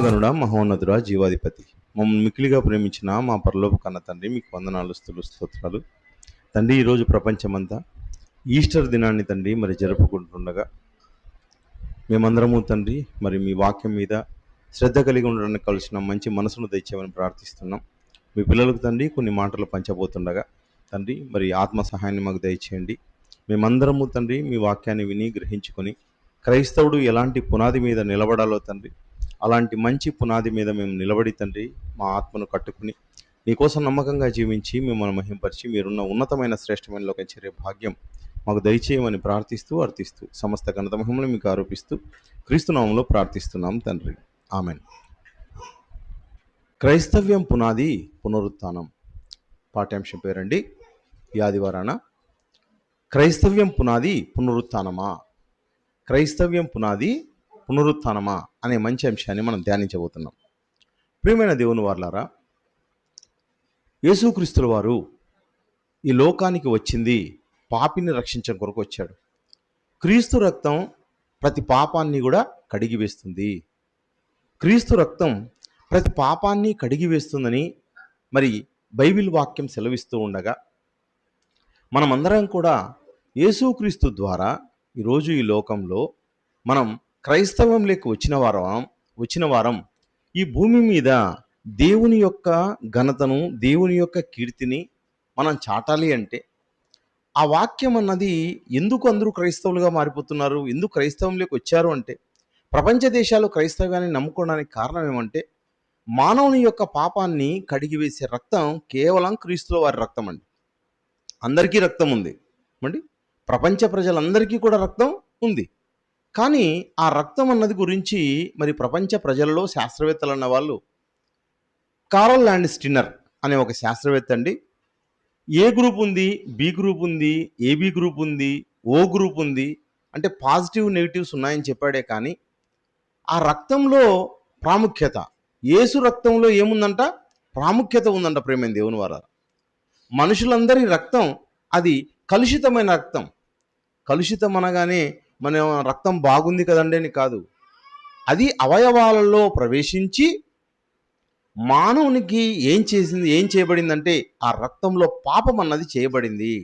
మహాగణుడా, మహోన్నతుడా, జీవాధిపతి, మమ్మల్ని మిక్కిలిగా ప్రేమించిన మా పరలోక కన్న తండ్రి, మీకు వందనాలు, స్తోత్రాలు తండ్రి. ఈరోజు ప్రపంచమంతా ఈస్టర్ దినాన్ని తండ్రి మరి జరుపుకుంటుండగా మేమందరము తండ్రి మరి మీ వాక్యం మీద శ్రద్ధ కలిగి ఉండడానికి కలిసిన మంచి మనసును తెచ్చామని ప్రార్థిస్తున్నాం. మీ పిల్లలకు తండ్రి కొన్ని మాటలు పంచబోతుండగా తండ్రి మరి ఆత్మ సహాయాన్ని మాకు దయచేయండి. మేమందరము తండ్రి మీ వాక్యాన్ని విని గ్రహించుకొని క్రైస్తవుడు ఎలాంటి పునాది మీద నిలబడాలో తండ్రి, అలాంటి మంచి పునాది మీద మేము నిలబడి తండ్రి మా ఆత్మను కట్టుకుని నీకోసం నమ్మకంగా జీవించి మిమ్మల్ని మహింపరిచి మీరున్న ఉన్నతమైన శ్రేష్టమైన లోకం చేరే భాగ్యం మాకు దయచేయమని ప్రార్థిస్తూ అర్థిస్తూ సమస్త ఘనత మహిమను మీకు ఆరోపిస్తూ క్రీస్తునామంలో ప్రార్థిస్తున్నాం తండ్రి, ఆమెన్. క్రైస్తవ్యం పునాది పునరుత్థానం పాఠ్యాంశం పేరండి. ఈ ఆదివారాన క్రైస్తవ్యం పునాది పునరుత్థానమా, క్రైస్తవ్యం పునాది పునరుత్థానమా అనే మంచి అంశాన్ని మనం ధ్యానించబోతున్నాం. ప్రియమైన దేవుని వారలారా, యేసుక్రీస్తుల వారు ఈ లోకానికి వచ్చింది పాపిని రక్షించడం కొరకు వచ్చాడు. క్రీస్తు రక్తం ప్రతి పాపాన్ని కూడా కడిగివేస్తుంది. క్రీస్తు రక్తం ప్రతి పాపాన్ని కడిగివేస్తుందని మరి బైబిల్ వాక్యం సెలవిస్తూ ఉండగా మనమందరం కూడా యేసుక్రీస్తు ద్వారా ఈరోజు ఈ లోకంలో మనం క్రైస్తవంలోకి వచ్చిన వారం ఈ భూమి మీద దేవుని యొక్క ఘనతను, దేవుని యొక్క కీర్తిని మనం చాటాలి అంటే ఆ వాక్యం అన్నది ఎందుకు అందరూ క్రైస్తవులుగా మారిపోతున్నారు, ఎందుకు క్రైస్తవంలోకి వచ్చారు అంటే ప్రపంచ దేశాలు క్రైస్తవ్యాన్ని నమ్ముకోవడానికి కారణం ఏమంటే మానవుని యొక్క పాపాన్ని కడిగివేసే రక్తం కేవలం క్రీస్తుల వారి రక్తం అండి. అందరికీ రక్తం ఉంది అండి, ప్రపంచ ప్రజలందరికీ కూడా రక్తం ఉంది. కానీ ఆ రక్తం అన్నది గురించి మరి ప్రపంచ ప్రజలలో శాస్త్రవేత్తలు అన్న వాళ్ళు, కారల్ ల్యాండ్ స్టిన్నర్ అనే ఒక శాస్త్రవేత్త అండి, ఏ గ్రూప్ ఉంది, బి గ్రూప్ ఉంది, ఏబి గ్రూప్ ఉంది, ఓ గ్రూప్ ఉంది అంటే పాజిటివ్ నెగిటివ్స్ ఉన్నాయని చెప్పాడే కానీ ఆ రక్తంలో ప్రాముఖ్యత, యేసు రక్తంలో ఏముందంట, ప్రాముఖ్యత ఉందంట. ప్రేమైన దేవుని వారారా, మనుషులందరి రక్తం అది కలుషితమైన రక్తం. కలుషితం అనగానే మన రక్తం బాగుంది కదండి అని కాదు, అది అవయవాలలో ప్రవేశించి మానవునికి ఏం చేయబడిందంటే ఆ రక్తంలో పాపం అన్నది చేయబడింది.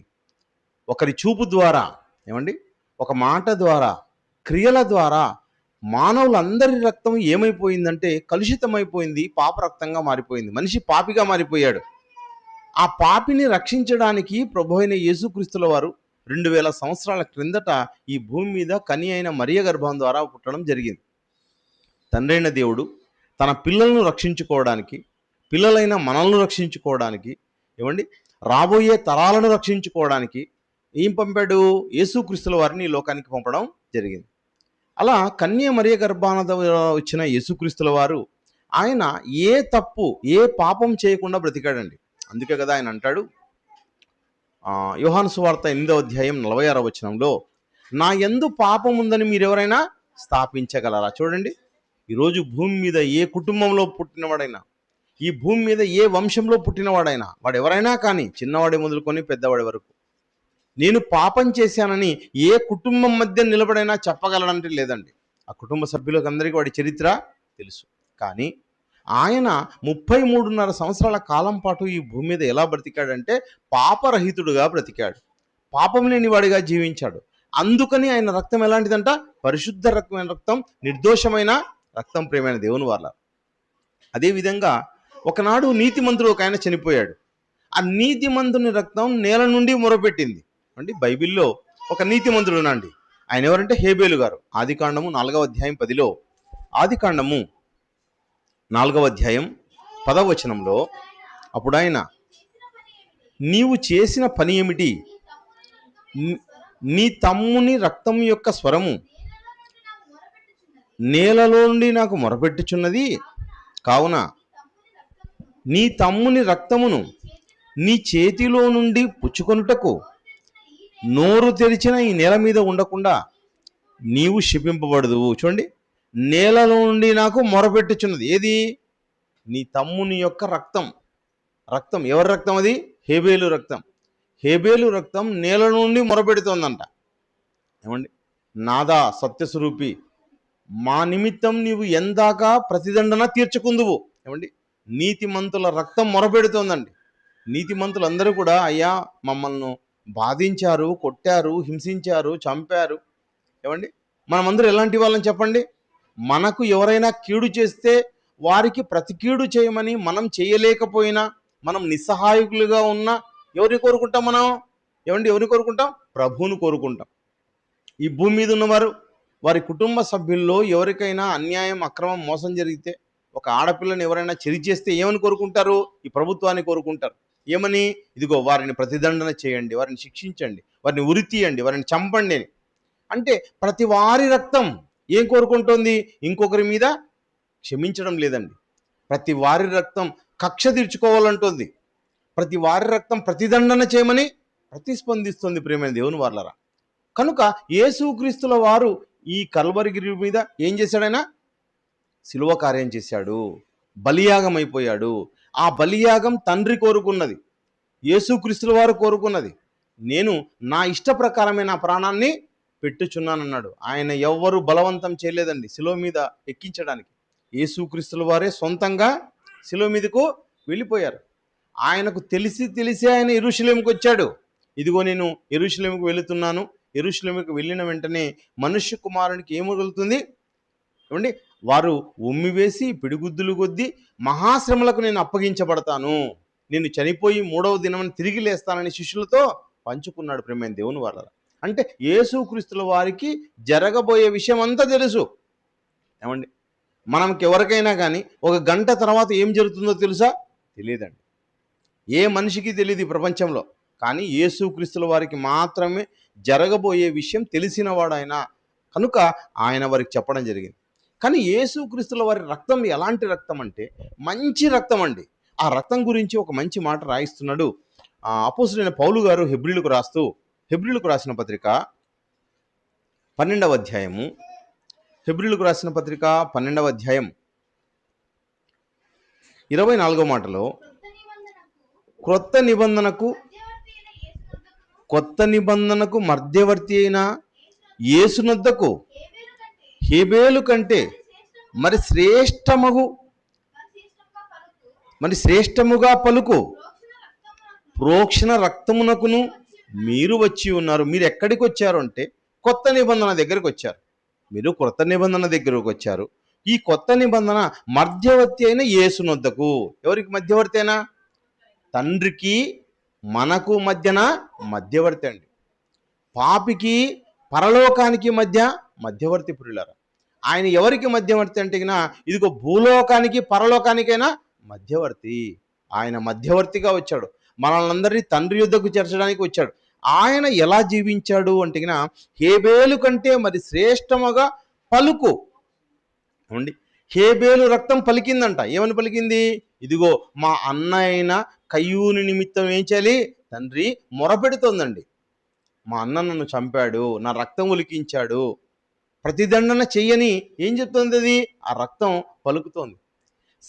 ఒకరి చూపు ద్వారా, ఏమండి, ఒక మాట ద్వారా, క్రియల ద్వారా మానవులందరి రక్తం ఏమైపోయిందంటే కలుషితమైపోయింది, పాప రక్తంగా మారిపోయింది. మనిషి పాపిగా మారిపోయాడు. ఆ పాపిని రక్షించడానికి ప్రభు అయిన యేసుక్రీస్తుల వారు 2000 సంవత్సరాల క్రిందట ఈ భూమి మీద కని అయిన మరియ గర్భం ద్వారా పుట్టడం జరిగింది. తండ్రైన దేవుడు తన పిల్లలను రక్షించుకోవడానికి, పిల్లలైన మనల్ని రక్షించుకోవడానికి, ఏమండి, రాబోయే తరాలను రక్షించుకోవడానికి ఏం పంపాడు? యేసుక్రీస్తుల వారిని ఈ లోకానికి పంపడం జరిగింది. అలా కన్య మరియ గర్భాన వచ్చిన యేసుక్రీస్తుల వారు ఆయన ఏ తప్పు, ఏ పాపం చేయకుండా బ్రతికాడండి. అందుకే కదా ఆయన అంటాడు, యోహాను సువార్త 8వ అధ్యాయం 46వ వచనంలో, నా యందు పాపం ఉందని మీరు ఎవరైనా స్థాపించగలరా? చూడండి, ఈరోజు భూమి మీద ఏ కుటుంబంలో పుట్టినవాడైనా, ఈ భూమి మీద ఏ వంశంలో పుట్టినవాడైనా, వాడు ఎవరైనా కానీ, చిన్నవాడి మొదలుకొని పెద్దవాడి వరకు, నేను పాపం చేశానని ఏ కుటుంబం మధ్య నిలబడైనా చెప్పగలడంటే లేదండి. ఆ కుటుంబ సభ్యులకు అందరికీ వాడి చరిత్ర తెలుసు. కానీ ఆయన 33.5 సంవత్సరాల కాలం పాటు ఈ భూమి మీద ఎలా బ్రతికాడంటే పాపరహితుడుగా బ్రతికాడు, పాపం లేనివాడిగా జీవించాడు. అందుకని ఆయన రక్తం ఎలాంటిదంట? పరిశుద్ధ రకమైన రక్తం, నిర్దోషమైన రక్తం. ప్రియమైన దేవుని వాళ్ళ, అదేవిధంగా ఒకనాడు నీతిమంతుడు ఒక ఆయన చనిపోయాడు. ఆ నీతిమంతుని రక్తం నేల నుండి మొరపెట్టింది అండి. బైబిల్లో ఒక నీతిమంతుడు ఉన్నాండి, ఆయన ఎవరంటే హేబేలు గారు. ఆదికాండము 4వ అధ్యాయం 10లో, ఆదికాండము 4వ అధ్యాయం 10వ వచనంలో, అప్పుడు ఆయన, నీవు చేసిన పని ఏమిటి? నీ తమ్ముని రక్తం యొక్క స్వరము నేలలో నుండి నాకు మొరపెట్టుచున్నది, కావున నీ తమ్ముని రక్తమును నీ చేతిలో నుండి పుచ్చుకొనుటకు నోరు తెరిచిన ఈ నేల మీద ఉండకుండా నీవు శపింపబడదువు. చూడండి, నేలలో నుండి నాకు మొరపెట్టుచున్నది ఏది? నీ తమ్ముని యొక్క రక్తం. రక్తం ఎవరి రక్తం? అది హేబేలు రక్తం. హేబేలు రక్తం నేల నుండి మొరపెడుతోందంట. ఏమండి, నాదా సత్యస్వరూపి మా నిమిత్తం నీవు ఎందాక ప్రతిదండన తీర్చుకుందువు. ఏమండి, నీతిమంతుల రక్తం మొరపెడుతోందండి. నీతిమంతులందరూ కూడా అయ్యా మమ్మల్ని బాధించారు, కొట్టారు, హింసించారు, చంపారు. ఏమండి, మనమందరం ఎలాంటి వాళ్ళని చెప్పండి? మనకు ఎవరైనా కీడు చేస్తే వారికి ప్రతి కీడు చేయమని మనం చేయలేకపోయినా, మనం నిస్సహాయకులుగా ఉన్నా ఎవరిని కోరుకుంటాం మనం? ఏమండి, ఎవరిని కోరుకుంటాం? ప్రభువును కోరుకుంటాం. ఈ భూమి మీద ఉన్నవారు వారి కుటుంబ సభ్యుల్లో ఎవరికైనా అన్యాయం, అక్రమం, మోసం జరిగితే, ఒక ఆడపిల్లని ఎవరైనా చెరి చేస్తే ఏమని కోరుకుంటారు? ఈ ప్రభుత్వాన్ని కోరుకుంటారు. ఏమని? ఇదిగో వారిని ప్రతిదండన చేయండి, వారిని శిక్షించండి, వారిని ఉరి తీయండి, వారిని చంపండి అని. అంటే ప్రతి వారి రక్తం ఏం కోరుకుంటోంది? ఇంకొకరి మీద క్షమించడం లేదండి. ప్రతి వారి రక్తం కక్ష తీర్చుకోవాలంటుంది. ప్రతి వారి రక్తం ప్రతిదండన చేయమని ప్రతిస్పందిస్తుంది. ప్రేమైన దేవుని వారలారా, కనుక యేసుక్రీస్తుల వారు ఈ కల్వరిగిరి మీద ఏం చేశాడైనా? శిలువ కార్యం చేశాడు, బలియాగం అయిపోయాడు. ఆ బలియాగం తండ్రి కోరుకున్నది, యేసుక్రీస్తుల వారు కోరుకున్నది. నేను నా ఇష్ట ప్రకారమే నా ప్రాణాన్ని పెట్టుచున్నానన్నాడు. ఆయన ఎవ్వరు బలవంతం చేయలేదండి శిలువ మీద ఎక్కించడానికి. యేసుక్రీస్తుల వారే సొంతంగా శిలువ మీదకు వెళ్ళిపోయారు. ఆయనకు తెలిసి ఆయన యెరూషలేముకు వచ్చాడు. ఇదిగో నేను యెరూషలేముకు వెళుతున్నాను, యెరూషలేముకు వెళ్ళిన వెంటనే మనుష్య కుమారునికి ఏమి కలుగుతుంది? ఏమండి, వారు ఉమ్మివేసి పిడిగుద్దులు కొద్ది మహాశ్రమలకు నేను అప్పగించబడతాను, నేను చనిపోయి 3వ దినం తిరిగి లేస్తానని శిష్యులతో పంచుకున్నాడు. ప్రేమైన దేవుని వాళ్ళ, అంటే యేసుక్రీస్తుల వారికి జరగబోయే విషయం అంతా తెలుసు. ఏమండి, మనకి ఎవరికైనా కానీ ఒక గంట తర్వాత ఏం జరుగుతుందో తెలుసా? తెలియదండి. ఏ మనిషికి తెలియదు ఈ ప్రపంచంలో. కానీ యేసుక్రీస్తుల వారికి మాత్రమే జరగబోయే విషయం తెలిసినవాడు ఆయన. కనుక ఆయన వారికి చెప్పడం జరిగింది. కానీ యేసుక్రీస్తుల వారి రక్తం ఎలాంటి రక్తం అంటే మంచి రక్తం అండి. ఆ రక్తం గురించి ఒక మంచి మాట రాయిస్తున్నాడు అపోస్తలుడైన పౌలు గారు హెబ్రీలకు రాసిన పత్రిక 12వ అధ్యాయము. హెబ్రీలకు రాసిన పత్రిక 12వ అధ్యాయం 24వ మాటలో, కొత్త నిబంధనకు మధ్యవర్తి అయిన యేసునొద్దకు హేబేలు కంటే మరి శ్రేష్టముగా పలుకు ప్రోక్షణ రక్తమునకును మీరు వచ్చి ఉన్నారు. మీరు ఎక్కడికి వచ్చారు అంటే కొత్త నిబంధన దగ్గరికి వచ్చారు. మీరు కొత్త నిబంధన దగ్గరకు వచ్చారు. ఈ కొత్త నిబంధన మధ్యవర్తి అయిన యేసునొద్దకు. ఎవరికి మధ్యవర్తి అయినా? తండ్రికి మనకు మధ్యన మధ్యవర్తి అండి. పాపికి పరలోకానికి మధ్యవర్తి ప్రియులారా. ఆయన ఎవరికి మధ్యవర్తి అంటే ఇదిగో భూలోకానికి పరలోకానికైనా మధ్యవర్తి. ఆయన మధ్యవర్తిగా వచ్చాడు, మనల్ని తండ్రి యుద్ధకు చేర్చడానికి వచ్చాడు. ఆయన ఎలా జీవించాడు అంటే హేబేలు కంటే మరి శ్రేష్టముగా పలుకు. ఏమండి, హేబేలు రక్తం పలికిందంట. ఏమని పలికింది? ఇదిగో మా అన్న అయిన కయ్యూని నిమిత్తం ఏం చేయాలి? తండ్రి మొరపెడుతోందండి. మా అన్న నన్ను చంపాడు, నా రక్తం ఒలికించాడు, ప్రతిదండన చెయ్యని ఏం చెప్తుంది? అది ఆ రక్తం పలుకుతోంది.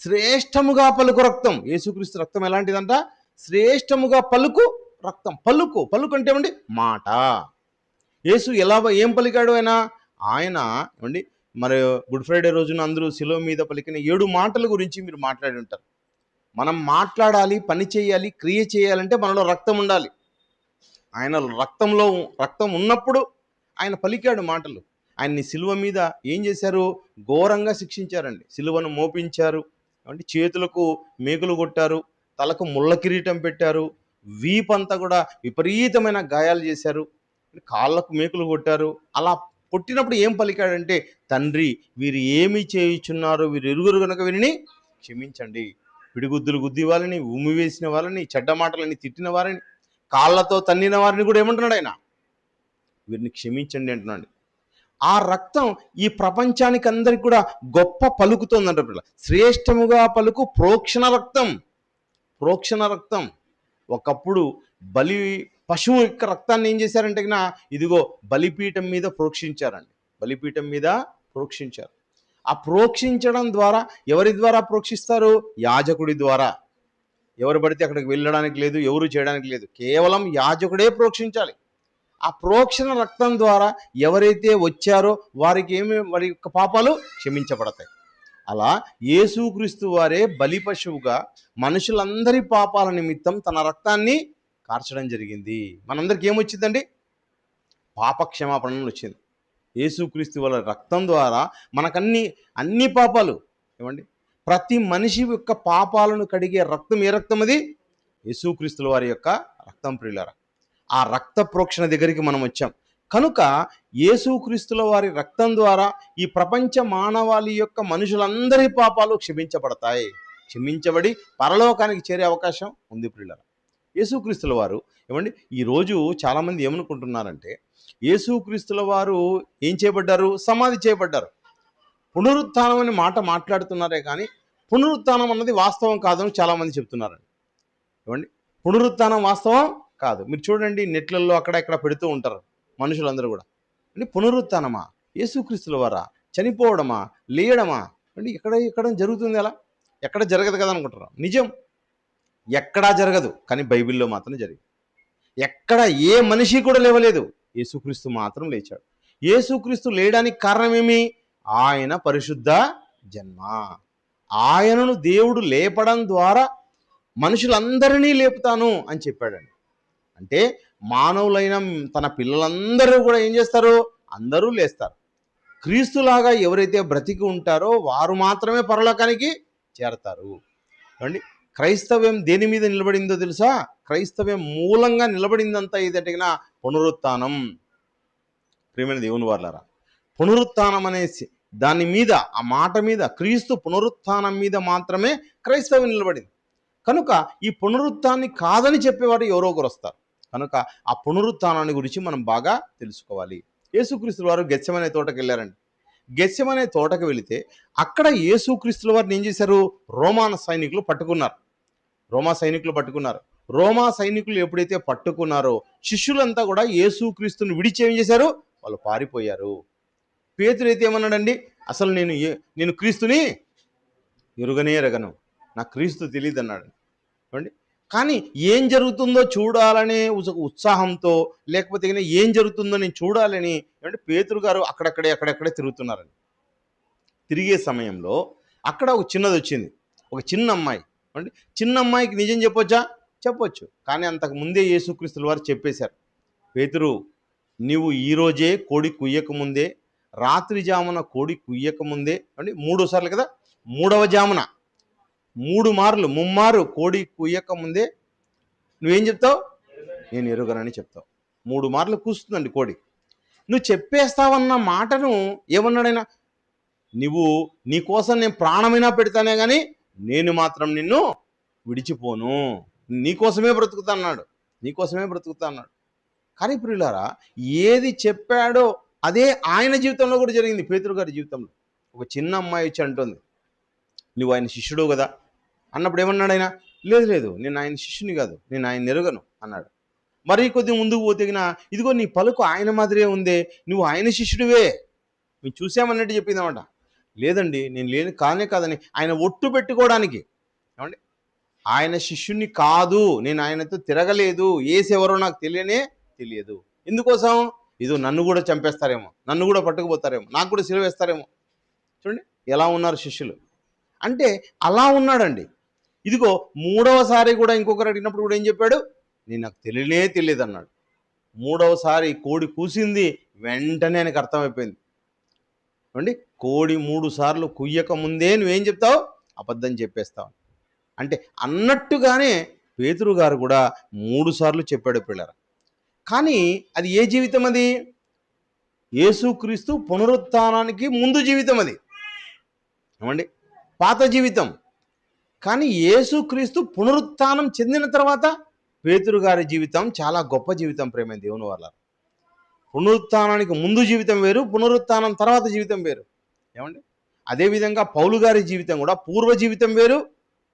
శ్రేష్టముగా పలుకు రక్తం. యేసుక్రీస్తు రక్తం ఎలాంటిదంట? శ్రేష్టముగా పలుకు రక్తం. పలుకు అంటే ఏమండి? మాట. యేసు ఏం పలికాడు? ఆయన ఏమండి, మరి గుడ్ ఫ్రైడే రోజున అందరూ శిలువ మీద పలికిన 7 మాటల గురించి మీరు మాట్లాడి ఉంటారు. మనం మాట్లాడాలి, పని చేయాలి, క్రియ చేయాలంటే మనలో రక్తం ఉండాలి. ఆయన రక్తం ఉన్నప్పుడు ఆయన పలికాడు మాటలు. ఆయన్ని శిలువ మీద ఏం చేశారు? ఘోరంగా శిక్షించారండి. శిలువను మోపించారు, అంటే చేతులకు మేకులు కొట్టారు, తలకు ముళ్ళ కిరీటం పెట్టారు, వీపంతా కూడా విపరీతమైన గాయాలు చేశారు, కాళ్ళకు మేకులు కొట్టారు. అలా కొట్టినప్పుడు ఏం పలికాడంటే, తండ్రి వీరు ఏమి చేయుచున్నారు, వీరు ఎరుగురు కనుక వీరిని క్షమించండి. పిడిగుద్దులు గుద్ది వాళ్ళని, ఉమ్మి వేసిన వాళ్ళని, చెడ్డ మాటలని తిట్టిన వారిని, కాళ్ళతో తన్నిన వారిని కూడా ఏమంటున్నాడు ఆయన? వీరిని క్షమించండి అంటున్నాడు. ఆ రక్తం ఈ ప్రపంచానికి అందరికి కూడా గొప్ప పలుకుతోందంట. శ్రేష్టముగా పలుకు ప్రోక్షణ రక్తం. ఒకప్పుడు పశువు యొక్క రక్తాన్ని ఏం చేశారంటే ఇదిగో బలిపీఠం మీద ప్రోక్షించారు. ఆ ప్రోక్షించడం ద్వారా ఎవరి ద్వారా ప్రోక్షిస్తారు? యాజకుడి ద్వారా. ఎవరు పడితే అక్కడికి వెళ్ళడానికి లేదు, ఎవరు చేయడానికి లేదు. కేవలం యాజకుడే ప్రోక్షించాలి. ఆ ప్రోక్షణ రక్తం ద్వారా ఎవరైతే వచ్చారో వారి యొక్క పాపాలు క్షమించబడతాయి. అలా యేసుక్రీస్తు వారే బలి పశువుగా మనుషులందరి పాపాల నిమిత్తం తన రక్తాన్ని కార్చడం జరిగింది. మనందరికి ఏమొచ్చిందండి? పాప క్షమాపణ వచ్చింది. యేసుక్రీస్తు వాళ్ళ రక్తం ద్వారా అన్ని పాపాలు ఏమండి, ప్రతి మనిషి యొక్క పాపాలను కడిగే రక్తం ఏ రక్తం? అది యేసుక్రీస్తుల వారి యొక్క రక్తం ప్రియులారా. ఆ రక్త ప్రోక్షణ దగ్గరికి మనం వచ్చాం కనుక యేసుక్రీస్తుల వారి రక్తం ద్వారా ఈ ప్రపంచ మానవాళి యొక్క మనుషులందరి పాపాలు క్షమించబడతాయి. క్షమించబడి పరలోకానికి చేరే అవకాశం ఉంది ప్రియులారా. యేసుక్రీస్తుల వారు ఏమండి, ఈరోజు చాలామంది ఏమనుకుంటున్నారంటే యేసుక్రీస్తుల వారు ఏం చేయబడ్డారు? సమాధి చేయబడ్డారు. పునరుత్థానం అనే మాట మాట్లాడుతున్నారే కానీ పునరుత్థానం అన్నది వాస్తవం కాదని చాలామంది చెప్తున్నారండి. ఏమండి, పునరుత్థానం వాస్తవం కాదు. మీరు చూడండి, నెట్లలో అక్కడ పెడుతూ ఉంటారు మనుషులందరూ కూడా. అంటే పునరుత్థానమా? యేసుక్రీస్తుల వారా చనిపోవడమా, లేయడమా? అంటే ఎక్కడ జరుగుతుంది? అలా ఎక్కడ జరగదు కదా అనుకుంటున్నాం. నిజం, ఎక్కడా జరగదు, కానీ బైబిల్లో మాత్రం జరిగింది. ఎక్కడ ఏ మనిషి కూడా లేవలేదు, యేసుక్రీస్తు మాత్రం లేచాడు. యేసుక్రీస్తు లేయడానికి కారణమేమి? ఆయన పరిశుద్ధ జన్మ. ఆయనను దేవుడు లేపడం ద్వారా మనుషులందరినీ లేపుతాను అని చెప్పాడండి. అంటే మానవులైన తన పిల్లలందరూ కూడా ఏం చేస్తారు? అందరూ లేస్తారు. క్రీస్తులాగా ఎవరైతే బ్రతికి ఉంటారో వారు మాత్రమే పరలోకానికి చేరతారు. ఏమండి, క్రైస్తవ్యం దేని మీద నిలబడిందో తెలుసా? క్రైస్తవ్యం మూలంగా నిలబడిందంతా ఇదటిగిన పునరుత్థానం. ప్రియమైన దేవుని వారలారా, పునరుత్థానం అనేసి దాని మీద, ఆ మాట మీద, క్రీస్తు పునరుత్థానం మీద మాత్రమే క్రైస్తవ్యం నిలబడింది. కనుక ఈ పునరుత్థాన్ని కాదని చెప్పేవారు ఎవరో ఒకరు వస్తారు. కనుక ఆ పునరుత్థానాన్ని గురించి మనం బాగా తెలుసుకోవాలి. యేసుక్రీస్తుల వారు గెత్సెమనే తోటకు వెళ్ళారండి. గెత్సెమనే తోటకు వెళితే అక్కడ యేసుక్రీస్తుల వారిని ఏం చేశారు? రోమా సైనికులు పట్టుకున్నారు. రోమా సైనికులు ఎప్పుడైతే పట్టుకున్నారో శిష్యులంతా కూడా యేసుక్రీస్తుని విడిచి ఏం చేశారు? వాళ్ళు పారిపోయారు. పేతురు అయితే ఏమన్నాడండి? అసలు నేను క్రీస్తుని ఎరగను, నాకు క్రీస్తు తెలియదు అన్నాడు. ఏమండి, కానీ ఏం జరుగుతుందో చూడాలనే ఉత్సాహంతో, లేకపోతే ఏం జరుగుతుందో నేను చూడాలని ఏమంటే పేతురు గారు అక్కడక్కడే తిరుగుతున్నారండి. తిరిగే సమయంలో అక్కడ ఒక చిన్నది వచ్చింది, ఒక చిన్న అమ్మాయి. అంటే చిన్న అమ్మాయికి నిజం చెప్పొచ్చు, కానీ అంతకు ముందే యేసుక్రీస్తుల వారు చెప్పేశారు, పేతురు నీవు ఈరోజే కోడి కుయ్యకముందే, రాత్రి జామున కోడి కుయ్యకముందే, అంటే 3 సార్లు కదా, 3వ జామున 3 కోడి కుయ్యకముందే నువ్వేం చెప్తావు? నేను ఎరుగనని చెప్తావు. 3 మార్లు కూస్తుందండి కోడి. నువ్వు చెప్పేస్తావన్న మాటను ఏమన్నాడైనా? నీకోసం నేను ప్రాణమైనా పెడతానే కానీ నేను మాత్రం నిన్ను విడిచిపోను, నీకోసమే బ్రతుకుతా అన్నాడు. కానీ ప్రియులారా, ఏది చెప్పాడో అదే ఆయన జీవితంలో కూడా జరిగింది. పేతురు గారి జీవితంలో ఒక చిన్న అమ్మాయి వచ్చి అంటుంది, నువ్వు ఆయన శిష్యుడు కదా అన్నప్పుడు ఏమన్నాడు ఆయన? లేదు, నేను ఆయన శిష్యుని కాదు, నేను ఆయన ఎరుగను అన్నాడు. మరీ కొద్ది ముందుకు పోతేగిన, ఇదిగో నీ పలుకు ఆయన మాదిరే ఉందే, నువ్వు ఆయన శిష్యుడివే, మేము చూసామన్నట్టు చెప్పిందన్నమాట. లేదండి, నేను కాదని ఆయన ఒట్టు పెట్టుకోవడానికి. ఏమండి, ఆయన శిష్యుని కాదు, నేను ఆయనతో తిరగలేదు, ఏసెవరో నాకు తెలియదు. ఎందుకోసం? ఇదో నన్ను కూడా చంపేస్తారేమో, నన్ను కూడా పట్టుకుపోతారేమో, నాకు కూడా సిలువ వేస్తారేమో. చూడండి ఎలా ఉన్నారు శిష్యులు. అంటే అలా ఉన్నాడండి. ఇదిగో 3వసారి కూడా ఇంకొకరు అడిగినప్పుడు కూడా ఏం చెప్పాడు? నాకు తెలియదు అన్నాడు. 3వసారి కోడి కూసింది, వెంటనే ఆయనకు అర్థమైపోయింది. ఏమండి, కోడి 3 సార్లు కుయ్యక ముందే నువ్వేం చెప్తావు? అబద్ధం చెప్పేస్తావు. అంటే అన్నట్టుగానే పేతురు గారు కూడా 3 సార్లు చెప్పాడు పిల్లరా. కానీ అది ఏ జీవితం? అది యేసుక్రీస్తు పునరుత్థానానికి ముందు జీవితం. అది ఏమండి, పాత జీవితం. కానీ యేసుక్రీస్తు పునరుత్థానం చెందిన తర్వాత పేతురు గారి జీవితం చాలా గొప్ప జీవితం. ప్రేమ దేవుని వల్ల పునరుత్థానానికి ముందు జీవితం వేరు, పునరుత్థానం తర్వాత జీవితం వేరు. ఏమండి, అదేవిధంగా పౌలు గారి జీవితం కూడా పూర్వ జీవితం వేరు.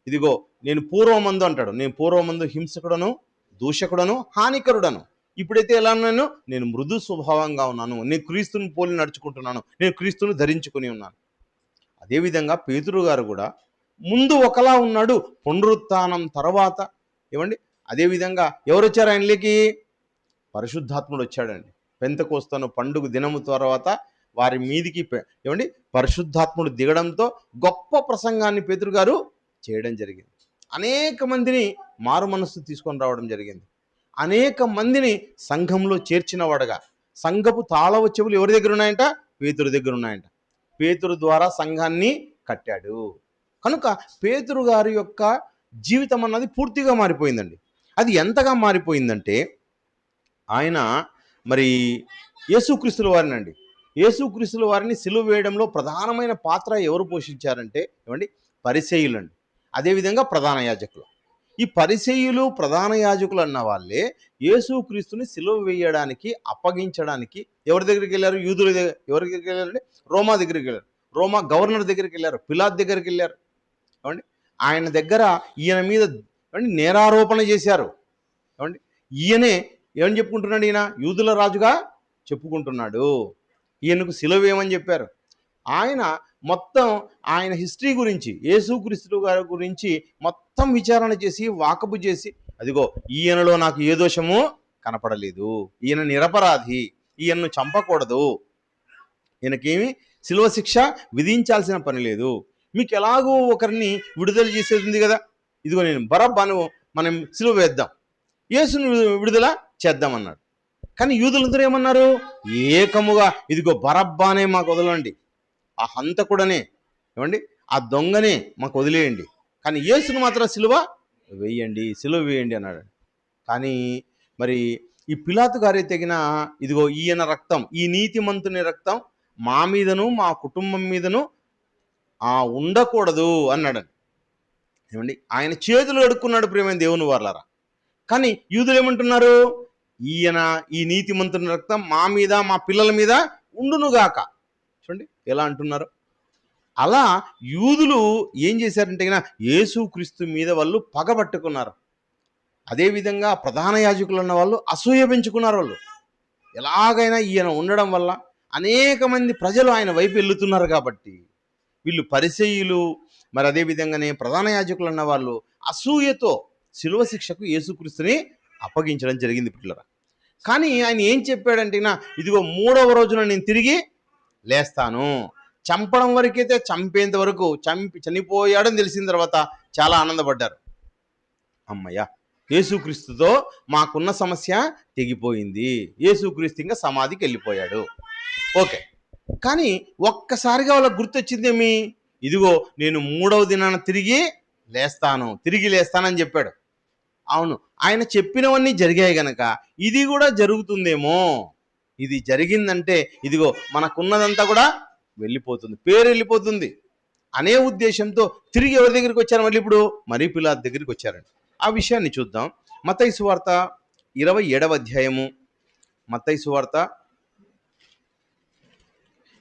ఇదిగో నేను పూర్వమందు అంటాడు, నేను పూర్వమందు హింసకుడను, దూషకుడను, హానికరుడను. ఇప్పుడైతే ఎలా ఉన్నాను? నేను మృదు స్వభావంగా ఉన్నాను, నేను క్రీస్తుని పోలి నడుచుకుంటున్నాను, నేను క్రీస్తుని ధరించుకుని ఉన్నాను. అదేవిధంగా పేతురు గారు కూడా ముందు ఒకలా ఉన్నాడు, పునరుత్థానం తర్వాత ఏమండి అదేవిధంగా ఎవరు వచ్చారు ఆయనలోకి? పరిశుద్ధాత్ముడు వచ్చాడండి. పెంతెకొస్తను పండుగ దినము తర్వాత వారి మీదికి ఏమండి పరిశుద్ధాత్ముడు దిగడంతో గొప్ప ప్రసంగాన్ని పేతురు గారు చేయడం జరిగింది. అనేక మందిని మారు మనస్సు తీసుకొని రావడం జరిగింది. అనేక మందిని సంఘంలో చేర్చినవాడుగా, సంఘపు తాళవ చెవులు ఎవరి దగ్గర ఉన్నాయంట? పేతురు దగ్గర ఉన్నాయంట. పేతురు ద్వారా సంఘాన్ని కట్టాడు. కనుక పేతురు గారి యొక్క జీవితం అన్నది పూర్తిగా మారిపోయిందండి. అది ఎంతగా మారిపోయిందంటే ఆయన మరి యేసుక్రీస్తుల వారినండి, యేసుక్రీస్తుల వారిని సిలువ వేయడంలో ప్రధానమైన పాత్ర ఎవరు పోషించారంటే ఏమండి పరిసయ్యులండి, అదేవిధంగా ప్రధాన యాజకులు. ఈ పరిసయ్యులు ప్రధాన యాజకులు అన్న వాళ్ళే యేసుక్రీస్తుని సిలువ వేయడానికి అప్పగించడానికి ఎవరి దగ్గరికి వెళ్ళారు? యూదుల దగ్గర. ఎవరి దగ్గరికి వెళ్ళారంటే రోమా దగ్గరికి వెళ్ళారు. రోమా గవర్నర్ దగ్గరికి వెళ్ళారు. పిలాత్ దగ్గరికి వెళ్ళారు. ఏమండి ఆయన దగ్గర ఈయన మీద ఏమండి నేరారోపణ చేశారు. ఏమండి ఈయనే ఏమని చెప్పుకుంటున్నాడు? ఈయన యూదుల రాజుగా చెప్పుకుంటున్నాడు. ఈయనకు సిలువ వేయమని చెప్పారు. ఆయన మొత్తం ఆయన హిస్టరీ గురించి, యేసుక్రీస్తు గారి గురించి మొత్తం విచారణ చేసి వాకబు చేసి, అదిగో ఈయనలో నాకు ఏ దోషము కనపడలేదు, ఈయన నిరపరాధి, ఈయనను చంపకూడదు, ఈయనకేమి సిలువ శిక్ష విధించాల్సిన పని లేదు, మీకు ఎలాగో ఒకరిని విడుదల చేసేది ఉంది కదా, ఇదిగో నేను బరబ్బను మనం సిలువ వేద్దాం, యేసును విడుదల చేద్దామన్నాడు. కానీ యూదులందరూ ఏమన్నారు? ఏకముగా ఇదిగో బరబ్బానే మాకు వదలండి, ఆ హంతకుడనే ఏమండి ఆ దొంగనే మాకు వదిలేయండి, కానీ యేసును మాత్రం సిలువ వేయండి అన్నాడు. కానీ మరి ఈ పిలాతు గారి తెగిన ఇదిగో ఈయన రక్తం, ఈ నీతిమంతుని రక్తం మా మీదను మా కుటుంబం మీదను ఉండకూడదు అన్నాడు. ఏమండి ఆయన చేతులు కడుక్కున్నాడు ప్రియమైన దేవుని వారలారా. కానీ యూదులు ఏమంటున్నారు? ఈయన ఈ నీతిమంతుని రక్తం మా మీద మా పిల్లల మీద ఉండునుగాక. చూడండి ఎలా అంటున్నారు. అలా యూదులు ఏం చేశారంటే యేసుక్రీస్తు మీద వాళ్ళు పగబట్టుకున్నారు. అదేవిధంగా ప్రధాన యాజకులు అన్న వాళ్ళు అసూయ పెంచుకున్నారు. వాళ్ళు ఎలాగైనా ఈయన ఉండడం వల్ల అనేక మంది ప్రజలు ఆయన వైపు వెళ్తున్నారు కాబట్టి వీళ్ళు పరిసయ్యులు మరి అదేవిధంగానే ప్రధాన యాజకులు అన్న వాళ్ళు అసూయతో శిలువ శిక్షకు యేసుక్రీస్తుని అప్పగించడం జరిగింది పిల్లరా. కానీ ఆయన ఏం చెప్పాడంటే ఇదిగో 3వ రోజున నేను తిరిగి లేస్తాను. చంపడం వరకైతే చంపేంత వరకు చనిపోయాడని తెలిసిన తర్వాత చాలా ఆనందపడ్డారు. అమ్మయ్య యేసుక్రీస్తుతో మాకున్న సమస్య తెగిపోయింది, యేసుక్రీస్తు ఇంకా సమాధికి వెళ్ళిపోయాడు, ఓకే. కానీ ఒక్కసారిగా వాళ్ళకి గుర్తొచ్చిందేమి? ఇదిగో నేను 3వ దినాన తిరిగి లేస్తానని చెప్పాడు. అవును, ఆయన చెప్పినవన్నీ జరిగాయి గనక ఇది కూడా జరుగుతుందేమో. ఇది జరిగిందంటే ఇదిగో మనకున్నదంతా కూడా వెళ్ళిపోతుంది, పేరు వెళ్ళిపోతుంది అనే ఉద్దేశంతో తిరిగి ఎవరి దగ్గరికి వచ్చారు? మళ్ళీ ఇప్పుడు మరీ పిలాతు దగ్గరికి వచ్చారండి. ఆ విషయాన్ని చూద్దాం. మత్తయి సువార్త 27వ అధ్యాయము, మత్తయి సువార్త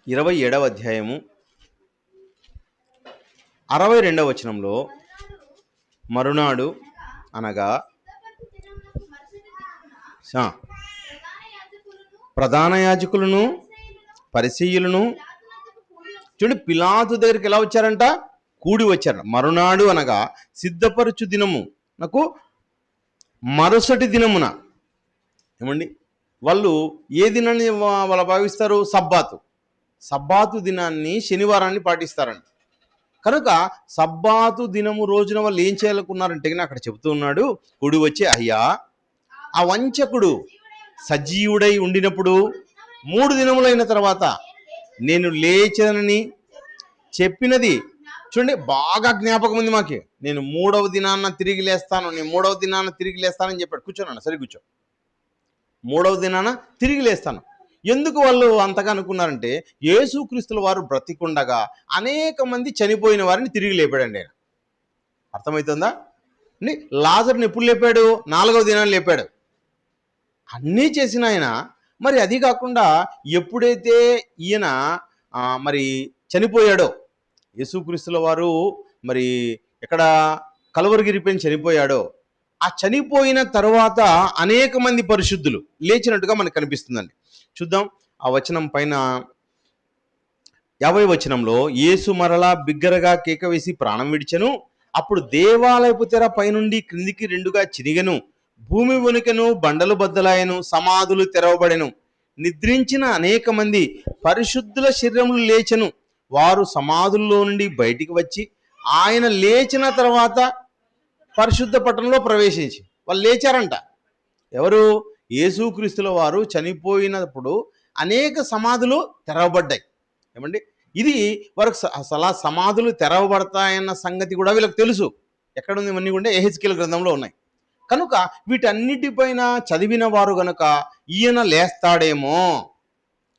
27వ అధ్యాయము 62వ వచనంలో మరునాడు అనగా ప్రధాన యాజకులను పరిసయ్యులను చూడండి పిలాతు దగ్గరికి ఎలా వచ్చారంట? కూడి వచ్చారు. మరునాడు అనగా సిద్ధపరచు దినము నాకు మరుసటి దినమున. ఏమండి వాళ్ళు ఏ దినాన్ని వాళ్ళు భావిస్తారు? సబ్బాతు దినాన్ని, శనివారాన్ని పాటిస్తారండి. కనుక సబ్బాతు దినము రోజున వాళ్ళు ఏం చేయాలనుకున్నారంటే అక్కడ చెబుతూ ఉన్నాడు, కూడి వచ్చి అయ్యా ఆ వంచకుడు సజీవుడై ఉండినప్పుడు 3 దినములైన తర్వాత నేను లేచనని చెప్పినది చూడండి బాగా జ్ఞాపకం ఉంది మాకి. నేను 3వ దినాన్న తిరిగి లేస్తానని చెప్పాడు. కూర్చోనన్నా, సరే కూర్చో. 3వ దినాన తిరిగి లేస్తాను. ఎందుకు వాళ్ళు అంతగా అనుకున్నారంటే యేసుక్రీస్తుల వారు బ్రతికుండగా అనేక మంది చనిపోయిన వారిని తిరిగి లేపాడండి ఆయన. అర్థమవుతుందా? లాజరుని ఎప్పుడు లేపాడు? 4వ దినాన్ని లేపాడు. అన్నీ చేసిన ఆయన మరి అది కాకుండా ఎప్పుడైతే ఈయన మరి చనిపోయాడో, యేసుక్రీస్తుల వారు మరి ఎక్కడ కలువరిగిరి పైన చనిపోయాడో, ఆ చనిపోయిన తర్వాత అనేక మంది పరిశుద్ధులు లేచినట్టుగా మనకు కనిపిస్తుందండి. చూద్దాం ఆ వచనం పైన 50వ వచనంలో, యేసు మరలా బిగ్గరగా కేక వేసి ప్రాణం విడిచెను. అప్పుడు దేవాలయపు తెర పైనుండి క్రిందికి 2గా చినిగెను. భూమి వణికెను, బండలు బద్దలాయను, సమాధులు తెరవబడెను. నిద్రించిన అనేక మంది పరిశుద్ధుల శరీరములు లేచెను. వారు సమాధుల్లో నుండి బయటికి వచ్చి ఆయన లేచిన తర్వాత పరిశుద్ధ పట్టణంలో ప్రవేశించి వాళ్ళు లేచారంట. ఎవరు? యేసుక్రీస్తుల వారు చనిపోయినప్పుడు అనేక సమాధులు తెరవబడ్డాయి. ఏమండి, ఇది వారికి అసలు సమాధులు తెరవబడతాయన్న సంగతి కూడా వీళ్ళకి తెలుసు. ఎక్కడుంది? ఇవన్నీ కూడా యెహెజ్కేలు గ్రంథంలో ఉన్నాయి. కనుక వీటన్నిటిపైన చదివిన వారు గనుక ఈయన లేస్తాడేమో.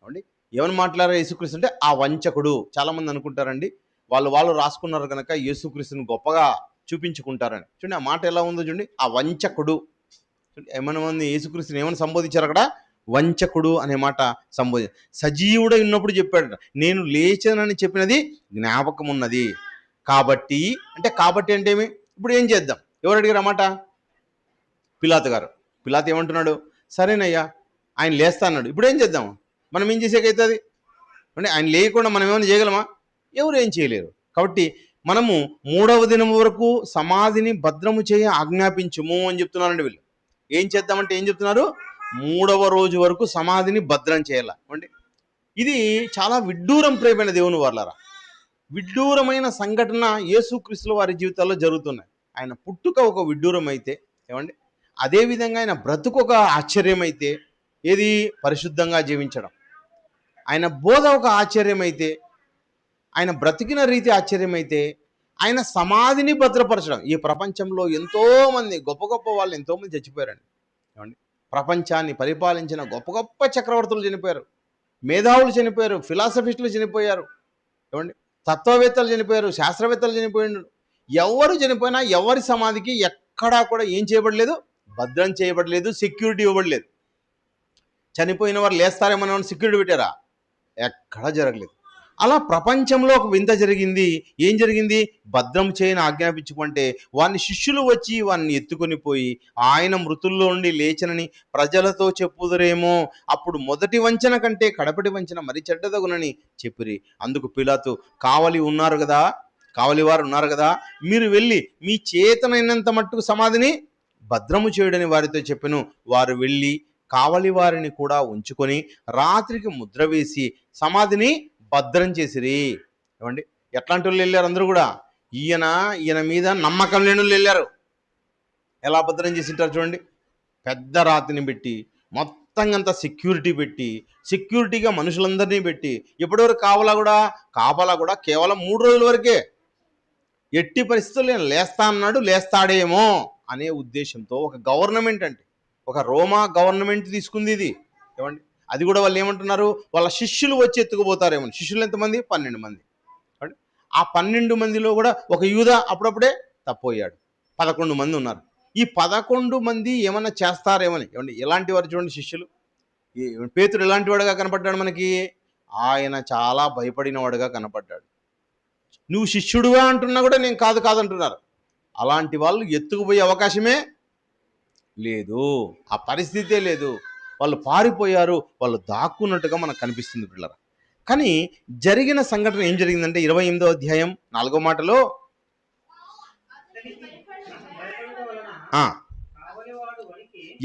ఏమండి, ఏమని మాట్లాడారు యేసుక్రీస్తు అంటే ఆ వంచకుడు. చాలామంది అనుకుంటారండి వాళ్ళు రాసుకున్నారు కనుక యేసుక్రీస్తుని గొప్పగా చూపించుకుంటారని. చూడండి ఆ మాట ఎలా ఉందో చూడండి, ఆ వంచకుడు. ఏమైనా మంది యేసుక్రీస్తుని ఏమని సంబోధించారు అక్కడ? వంచకుడు అనే మాట సంబోధి. సజీవుడై ఉన్నప్పుడు చెప్పాడు, నేను లేచానని చెప్పినది జ్ఞాపకం ఉన్నది. కాబట్టి అంటే ఏమి? ఇప్పుడు ఏం చేద్దాం? ఎవరు అడిగారు అన్నమాట? పిలాతు గారు. పిలాతు ఏమంటున్నాడు? సరేనయ్యా, ఆయన లేస్తా అన్నాడు, ఇప్పుడు ఏం చేద్దాం? మనం ఏం చేసేకైతుంది? అంటే ఆయన లేకుండా మనం ఏమైనా చేయగలమా? ఎవరు ఏం చేయలేరు. కాబట్టి మనము 3వ దినం వరకు సమాధిని భద్రము చేయ ఆజ్ఞాపించుము అని చెప్తున్నారండి వీళ్ళు. ఏం చేద్దామంటే ఏం చెప్తున్నారు? 3వ రోజు వరకు సమాధిని భద్రం చేయాల. అంటే ఇది చాలా విడ్డూరం ప్రేమైన దేవుని వాళ్ళరా. విడ్డూరమైన సంఘటన యేసుక్రీస్తుల వారి జీవితాల్లో జరుగుతున్నాయి. ఆయన పుట్టుక ఒక విడ్డూరం అయితే, ఏమండి, అదేవిధంగా ఆయన బ్రతుకు ఒక ఆశ్చర్యం అయితే, ఏది? పరిశుద్ధంగా జీవించడం. ఆయన బోధ ఒక ఆశ్చర్యం అయితే, ఆయన బ్రతికిన రీతి ఆశ్చర్యమైతే, ఆయన సమాధిని భద్రపరచడం. ఈ ప్రపంచంలో ఎంతోమంది గొప్ప గొప్ప వాళ్ళు ఎంతోమంది చచ్చిపోయారండి. ఏమండి, ప్రపంచాన్ని పరిపాలించిన గొప్ప గొప్ప చక్రవర్తులు చనిపోయారు, మేధావులు చనిపోయారు, ఫిలాసఫిస్టులు చనిపోయారు, ఏమండి, తత్వవేత్తలు చనిపోయారు, శాస్త్రవేత్తలు చనిపోయారు. ఎవరు చనిపోయినా ఎవరి సమాధికి ఎక్కడా కూడా ఏం చేయబడలేదు? భద్రం చేయబడలేదు, సెక్యూరిటీ ఇవ్వబడలేదు. చనిపోయిన వారు లేస్తారేమో సెక్యూరిటీ పెట్టారా? ఎక్కడా జరగలేదు. అలా ప్రపంచంలో ఒక వింత జరిగింది. ఏం జరిగింది? భద్రం చేయని ఆజ్ఞాపించుకుంటే వాని శిష్యులు వచ్చి వాడిని ఎత్తుకొని పోయి ఆయన మృతుల్లో నుండి లేచనని ప్రజలతో చెప్పుదురేమో, అప్పుడు మొదటి వంచన కంటే కడపటి వంచన మరి చెడ్డదగునని చెప్పిరి. అందుకు పిలాతు, కావలి వారు ఉన్నారు కదా, మీరు వెళ్ళి మీ చేతనైనంత మట్టుకు సమాధిని భద్రము చేయుడని వారితో చెప్పెను. వారు వెళ్ళి కావలి వారిని కూడా ఉంచుకొని రాత్రికి ముద్ర వేసి సమాధిని భద్రం చేసిరి. ఏమండి, ఎట్లాంటి వాళ్ళు వెళ్ళారు? అందరూ కూడా ఈయన మీద నమ్మకం లేని వాళ్ళు వెళ్ళారు. ఎలా భద్రం చేసింటారు చూడండి. పెద్ద రాతిని పెట్టి మొత్తంగా అంతా సెక్యూరిటీ పెట్టి, సెక్యూరిటీగా మనుషులందరినీ పెట్టి, ఎప్పటివరకు కాపలా కూడా కేవలం 3 రోజుల వరకే. ఎట్టి పరిస్థితుల్లో లేస్తా అన్నాడు, లేస్తాడేమో అనే ఉద్దేశంతో ఒక గవర్నమెంట్, అంటే ఒక రోమా గవర్నమెంట్ తీసుకుంది ఇది. ఏమండి, అది కూడా వాళ్ళు ఏమంటున్నారు? వాళ్ళ శిష్యులు వచ్చి ఎత్తుకుపోతారేమో. శిష్యులు ఎంతమంది? 12 మంది. ఆ 12 మందిలో కూడా ఒక యూదా అప్పుడప్పుడే తప్పోయాడు. 11 మంది ఉన్నారు. ఈ 11 మంది ఏమన్నా చేస్తారేమని. ఏమండి, ఎలాంటి వారు చూడండి శిష్యులు. పేతురు ఎలాంటి వాడుగా కనపడ్డాడు మనకి? ఆయన చాలా భయపడిన వాడుగా కనపడ్డాడు. నువ్వు శిష్యుడుగా అంటున్నా కూడా నేను కాదంటున్నారు. అలాంటి వాళ్ళు ఎత్తుకుపోయే అవకాశమే లేదు, ఆ పరిస్థితే లేదు. వాళ్ళు పారిపోయారు, వాళ్ళు దాక్కున్నట్టుగా మనకు కనిపిస్తుంది పిల్లరా. కానీ జరిగిన సంఘటన ఏం జరిగిందంటే 28వ అధ్యాయం 4వ మాటలో,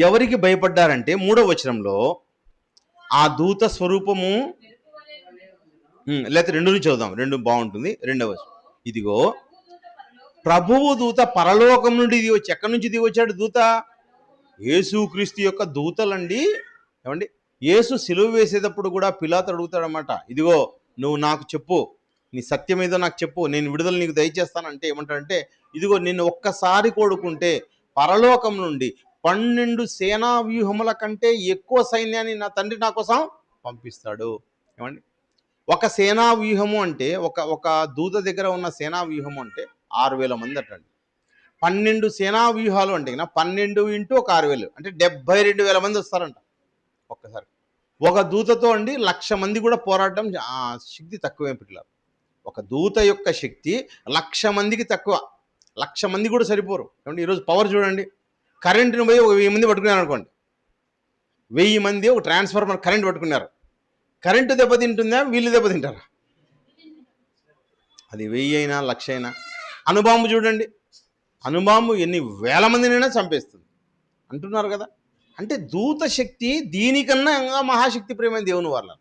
ఎవరికి భయపడ్డారంటే 3వ వచనంలో ఆ దూత స్వరూపము, లేకపోతే 2 నుంచి చదువుదాం, 2 బాగుంటుంది. 2వ వచనం, ఇదిగో ప్రభువు దూత పరలోకం నుండి దిగి వచ్చి, ఎక్కడి నుంచి దిగి వచ్చాడు దూత? యేసుక్రీస్తు యొక్క దూతలండి. ఏమండి, యేసు సిలువ వేసేటప్పుడు కూడా పిలాతు అడుగుతాడనమాట, ఇదిగో నువ్వు నాకు చెప్పు, నీ సత్యం ఏదో నాకు చెప్పు, నేను విడుదల నీకు దయచేస్తానంటే ఏమంటాడంటే, ఇదిగో నిన్ను ఒక్కసారి కోరుకుంటే పరలోకం నుండి 12 సేనా వ్యూహముల కంటే ఎక్కువ సైన్యాన్ని నా తండ్రి నా కోసం పంపిస్తాడు. ఏమండి, ఒక సేనా వ్యూహము అంటే ఒక దూత దగ్గర ఉన్న సేనా వ్యూహము అంటే 6000 మంది అట్టండి. 12 సేనా వ్యూహాలు అంటే 12 × ఒక 6000 అంటే 72,000 మంది వస్తారంట ఒక్కసారి. ఒక దూతతో అండి 1,00,000 మంది కూడా పోరాడడం శక్తి తక్కువే పిల్లలు. ఒక దూత యొక్క శక్తి 1,00,000 మందికి తక్కువ. 1,00,000 మంది కూడా సరిపోరు. ఏమంటే ఈరోజు పవర్ చూడండి, కరెంటుని పోయి 1000 మంది పట్టుకున్నారు అనుకోండి, 1000 మంది ఒక ట్రాన్స్ఫార్మర్ కరెంట్ పట్టుకున్నారు. కరెంటు దెబ్బతింటుందా? వీళ్ళు దెబ్బతింటారా? అది 1000 అయినా 1,00,000 అయినా. అణుబాంబు చూడండి, అణుబాంబు ఎన్ని వేల మందినైనా చంపేస్తుంది. అంటున్నారు కదా. అంటే దూత శక్తి దీనికన్నా ఇంకా మహాశక్తి ప్రేమైన దేవుని వాళ్ళ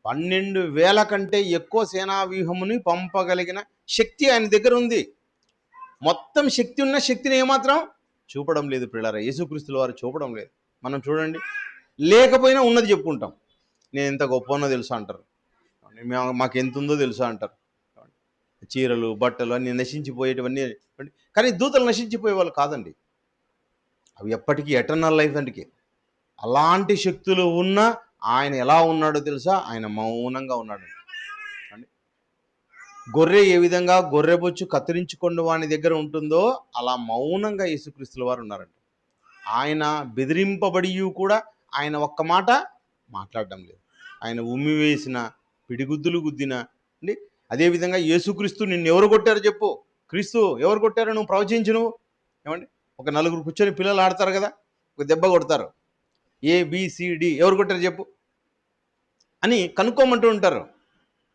12,000 కంటే ఎక్కువ సేనా వ్యూహముని పంపగలిగిన శక్తి ఆయన దగ్గర ఉంది. మొత్తం శక్తి ఉన్న శక్తిని ఏమాత్రం చూపడం లేదు పిల్లరా. యేసుక్రీస్తుల వారు చూపడం లేదు. మనం చూడండి, లేకపోయినా ఉన్నది చెప్పుకుంటాం. నేను ఎంత గొప్ప ఉన్నో తెలుసా అంటారు, మాకు ఎంత ఉందో తెలుసా అంటారు. చీరలు బట్టలు అన్నీ నశించిపోయేటివన్నీ. కానీ దూతలు నశించిపోయే వాళ్ళు కాదండి. అవి ఎప్పటికీ ఎటర్నల్ లైఫ్ అండికి. అలాంటి శక్తులు ఉన్న ఆయన ఎలా ఉన్నాడో తెలుసా? ఆయన మౌనంగా ఉన్నాడు అండి. గొర్రె ఏ విధంగా గొర్రెబొచ్చు కత్తిరించుకొని వాని దగ్గర ఉంటుందో అలా మౌనంగా యేసుక్రీస్తుల వారు ఉన్నారంట. ఆయన బెదిరింపబడి కూడా ఆయన ఒక్క మాట మాట్లాడడం లేదు. ఆయన ఉమ్మి వేసిన పిడిగుద్దులు గుద్దిన అండి. అదేవిధంగా యేసుక్రీస్తు నిన్ను ఎవరు కొట్టారు చెప్పు, క్రీస్తు ఎవరు కొట్టారు నువ్వు ప్రవచించు. నువ్వు ఏమండి, ఒక నలుగురు కూర్చొని పిల్లలు ఆడతారు కదా, ఒక దెబ్బ కొడతారు, ఏబిసిడి ఎవరు కొట్టారు చెప్పు అని కనుక్కోమంటూ ఉంటారు.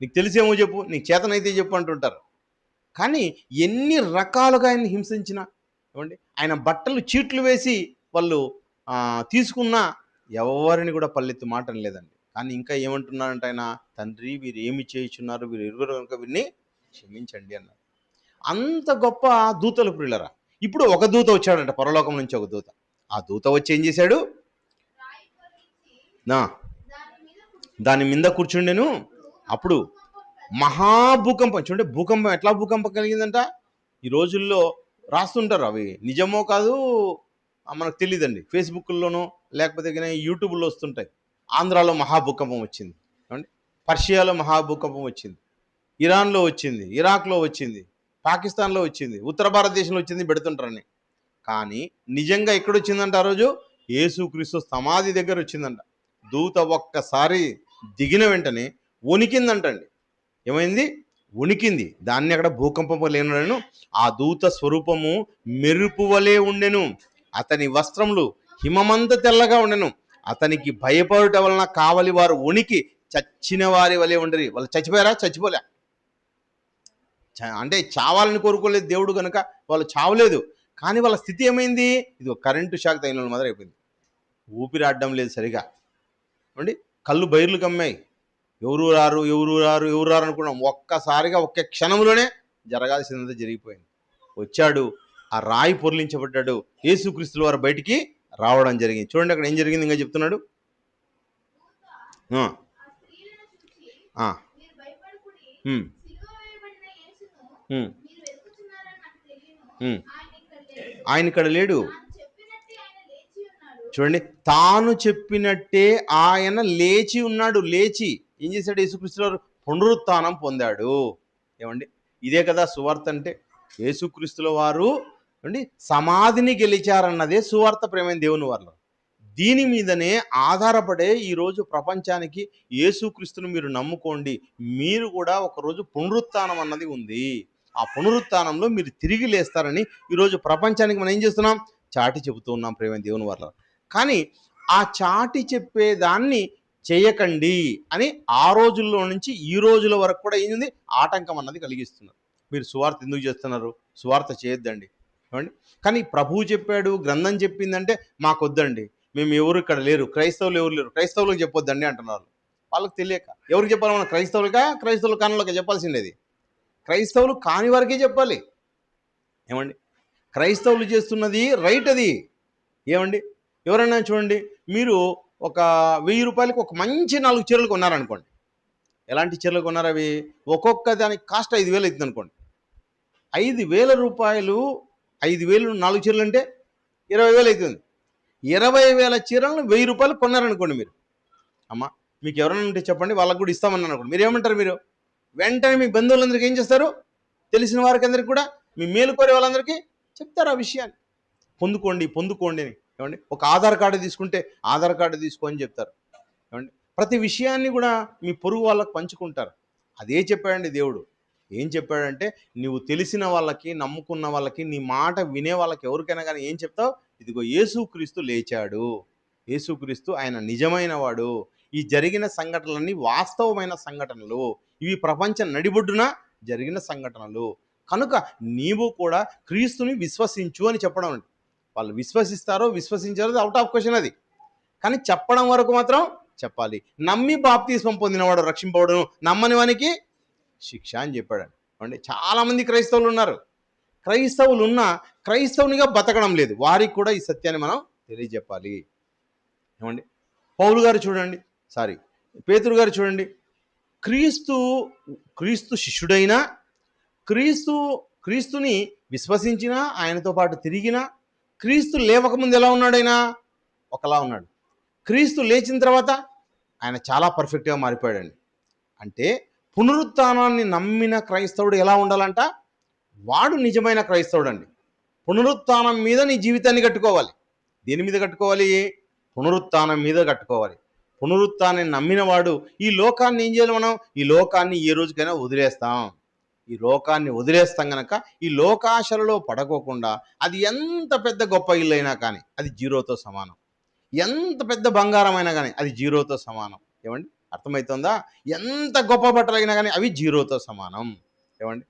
నీకు తెలిసేమో చెప్పు, నీకు చేతనైతే చెప్పు అంటుంటారు. కానీ ఎన్ని రకాలుగా ఆయన్ని హింసించినా ఏమండి, ఆయన బట్టలు చీట్లు వేసి వాళ్ళు తీసుకున్నా ఎవరిని కూడా పల్లెత్తు మాట లేదండి. కానీ ఇంకా ఏమంటున్నారంటే ఆయన, తండ్రి వీరు ఏమి చేయుచున్నారు, వీరు ఎరుగురు కనుక వీరిని క్షమించండి అన్నారు. అంత గొప్ప దూతలు ప్రియులరా. ఇప్పుడు ఒక దూత వచ్చాడంట, పరలోకం నుంచి ఒక దూత. ఆ దూత వచ్చి ఏం చేశాడు? దాని మీద కూర్చుండెను. అప్పుడు మహాభూకంపం. చూడండి, భూకంపం ఎట్లా భూకంపం కలిగిందంట. ఈ రోజుల్లో రాస్తుంటారు, అవి నిజమో కాదు మనకు తెలియదండి. ఫేస్బుక్లోనో లేకపోతే యూట్యూబ్లో వస్తుంటాయి. ఆంధ్రాలో మహాభూకంపం వచ్చింది, పర్షియాలో మహాభూకంపం వచ్చింది, ఇరాన్లో వచ్చింది, ఇరాక్లో వచ్చింది, పాకిస్తాన్లో వచ్చింది, ఉత్తర భారతదేశంలో వచ్చింది పెడుతుంటారని. కానీ నిజంగా ఎక్కడొచ్చిందంట? ఆ రోజు యేసుక్రీస్తు సమాధి దగ్గర వచ్చిందంట. దూత ఒక్కసారి దిగిన వెంటనే వణికిందంటండి. ఏమైంది? వణికింది. దాన్ని అక్కడ భూకంపం లేనను. ఆ దూత స్వరూపము మెరుపు వలె ఉండెను. అతని వస్త్రములు హిమమంత తెల్లగా ఉండెను. అతనికి భయపడుట వలన కావలి వారు వణికి చచ్చిన వారి వలె ఉండరు. వాళ్ళు చచ్చిపోయారా? చచ్చిపోలే. అంటే చావాలని కోరుకోలేదు దేవుడు కనుక వాళ్ళు చావలేదు. కానీ వాళ్ళ స్థితి ఏమైంది? ఇది కరెంటు షాక్ తగిన వాళ్ళ మాదిరి అయిపోయింది. ఊపిరాడడం లేదు సరిగా అండి. కళ్ళు బైర్లు కమ్మాయి. ఎవరు రారు ఎవరు రారు ఎవరు రారు అనుకున్నాం. ఒక్కసారిగా ఒక్క క్షణంలోనే జరగాల్సిందంతా జరిగిపోయింది. వచ్చాడు, ఆ రాయి పొర్లించబడ్డాడు, యేసుక్రీస్తుల వారు బయటికి రావడం జరిగింది. చూడండి అక్కడ ఏం జరిగింది, ఇంకా చెప్తున్నాడు. ఆయన ఇక్కడ లేడు. చూడండి, తాను చెప్పినట్టే ఆయన లేచి ఉన్నాడు. లేచి ఏం చేశాడు? యేసుక్రీస్తు వారు పునరుత్థానం పొందాడు. ఏమండి, ఇదే కదా సువార్త అంటే. యేసుక్రీస్తుల వారు అండి సమాధిని గెలిచారన్నదే సువార్త ప్రేమైన దేవుని వారు. దీని మీదనే ఆధారపడే ఈరోజు ప్రపంచానికి యేసుక్రీస్తును మీరు నమ్ముకోండి, మీరు కూడా ఒకరోజు పునరుత్థానం అన్నది ఉంది. ఆ పునరుత్థానంలో మీరు తిరిగి లేస్తారని ఈరోజు ప్రపంచానికి మనం ఏం చేస్తున్నాం? చాటి చెబుతూ ఉన్నాం ప్రేమైన దేవుని వారు. కానీ ఆ చాటి చెప్పేదాన్ని చేయకండి అని ఆ రోజుల్లో నుంచి ఈ రోజుల వరకు కూడా ఏంది ఆటంకం అన్నది కలిగిస్తున్నారు. మీరు సువార్త ఎందుకు చేస్తున్నారు? సువార్త చేయొద్దండి, ఏమండి. కానీ ప్రభువు చెప్పాడు, గ్రంథం చెప్పిందంటే మాకొద్దండి, మేము ఎవరు ఇక్కడ లేరు, క్రైస్తవులు ఎవరు లేరు, క్రైస్తవులకు చెప్పొద్దండి అంటున్నారు. వాళ్ళకి తెలియక ఎవరికి చెప్పాలి? మనం క్రైస్తవులు కానులకి చెప్పాల్సిండేది. క్రైస్తవులు కాని వారికే చెప్పాలి. ఏమండి, క్రైస్తవులు చేస్తున్నది రైట్ అది. ఏమండి, ఎవరైనా చూడండి, మీరు ఒక 1000 రూపాయలకి ఒక మంచి 4 చీరలు కొన్నారనుకోండి. ఎలాంటి చీరలు కొన్నారు? అవి ఒక్కొక్క దానికి కాస్ట్ 5,000 అవుతుంది అనుకోండి. 5,000 రూపాయలు, 5,000 4 చీరలు అంటే 20,000 అవుతుంది. 20,000 చీరలను 1000 రూపాయలు కొన్నారనుకోండి. మీరు అమ్మ మీకు ఎవరైనా ఉంటే చెప్పండి, వాళ్ళకు కూడా ఇస్తామన్నారు అనుకోండి. మీరు ఏమంటారు? మీరు వెంటనే మీ బంధువులందరికీ ఏం చేస్తారు? తెలిసిన వారికి అందరికీ కూడా, మీ మేలు కోరే వాళ్ళందరికీ చెప్తారు ఆ విషయాన్ని. పొందుకోండి అని. ఏమండి, ఒక ఆధార్ కార్డు తీసుకుంటే ఆధార్ కార్డు తీసుకొని చెప్తారు. ఏమండి, ప్రతి విషయాన్ని కూడా మీ పొరుగు వాళ్ళకి పంచుకుంటారు. అదే చెప్పాడండి దేవుడు. ఏం చెప్పాడంటే, నువ్వు తెలిసిన వాళ్ళకి, నమ్ముకున్న వాళ్ళకి, నీ మాట వినే వాళ్ళకి ఎవరికైనా కానీ ఏం చెప్తావు? ఇదిగో యేసుక్రీస్తు లేచాడు, యేసుక్రీస్తు ఆయన నిజమైన వాడు, ఈ జరిగిన సంఘటనలన్నీ వాస్తవమైన సంఘటనలు, ఇవి ప్రపంచం నడిబొడ్డున జరిగిన సంఘటనలు కనుక నీవు కూడా క్రీస్తుని విశ్వసించు అని చెప్పడం అండి. వాళ్ళు విశ్వసిస్తారో విశ్వసించారో అవుట్ ఆఫ్ క్వశ్చన్ అది. కానీ చెప్పడం వరకు మాత్రం చెప్పాలి. నమ్మి బాప్తిస్మం పొందినవాడు రక్షింపబడును, నమ్మని వానికి శిక్ష అని చెప్పాడు. అంటే చాలామంది క్రైస్తవులు ఉన్నారు. క్రైస్తవులు ఉన్న క్రైస్తవునిగా బతకడం లేదు. వారికి కూడా ఈ సత్యాన్ని మనం తెలియజెప్పాలి. ఏమండి, పౌలు గారు చూడండి, పేతురు గారు చూడండి, క్రీస్తు శిష్యుడైనా, క్రీస్తుని విశ్వసించినా, ఆయనతో పాటు తిరిగినా, క్రీస్తు లేవకముందు ఎలా ఉన్నాడైనా ఒకలా ఉన్నాడు. క్రీస్తు లేచిన తర్వాత ఆయన చాలా పర్ఫెక్ట్గా మారిపోయాడండి. అంటే పునరుత్థానాన్ని నమ్మిన క్రైస్తవుడు ఎలా ఉండాలంట? వాడు నిజమైన క్రైస్తవుడు అండి. పునరుత్థానం మీద నీ జీవితాన్ని కట్టుకోవాలి. దేని మీద కట్టుకోవాలి? పునరుత్థానం మీద కట్టుకోవాలి. పునరుత్థానాన్ని నమ్మిన వాడు ఈ లోకాన్ని ఏం చేయాలి? మనం ఈ లోకాన్ని ఏ రోజుకైనా వదిలేస్తాం. ఈ లోకాన్ని వదిలేస్తాం కనుక ఈ లోకాశలలో పడకోకుండా, అది ఎంత పెద్ద గొప్ప ఇల్లు అయినా కానీ అది జీరోతో సమానం. ఎంత పెద్ద బంగారం అయినా కానీ అది జీరోతో సమానం. ఏమండి, అర్థమవుతుందా? ఎంత గొప్ప బట్టలు అయినా కానీ అవి జీరోతో సమానం. ఏమండి,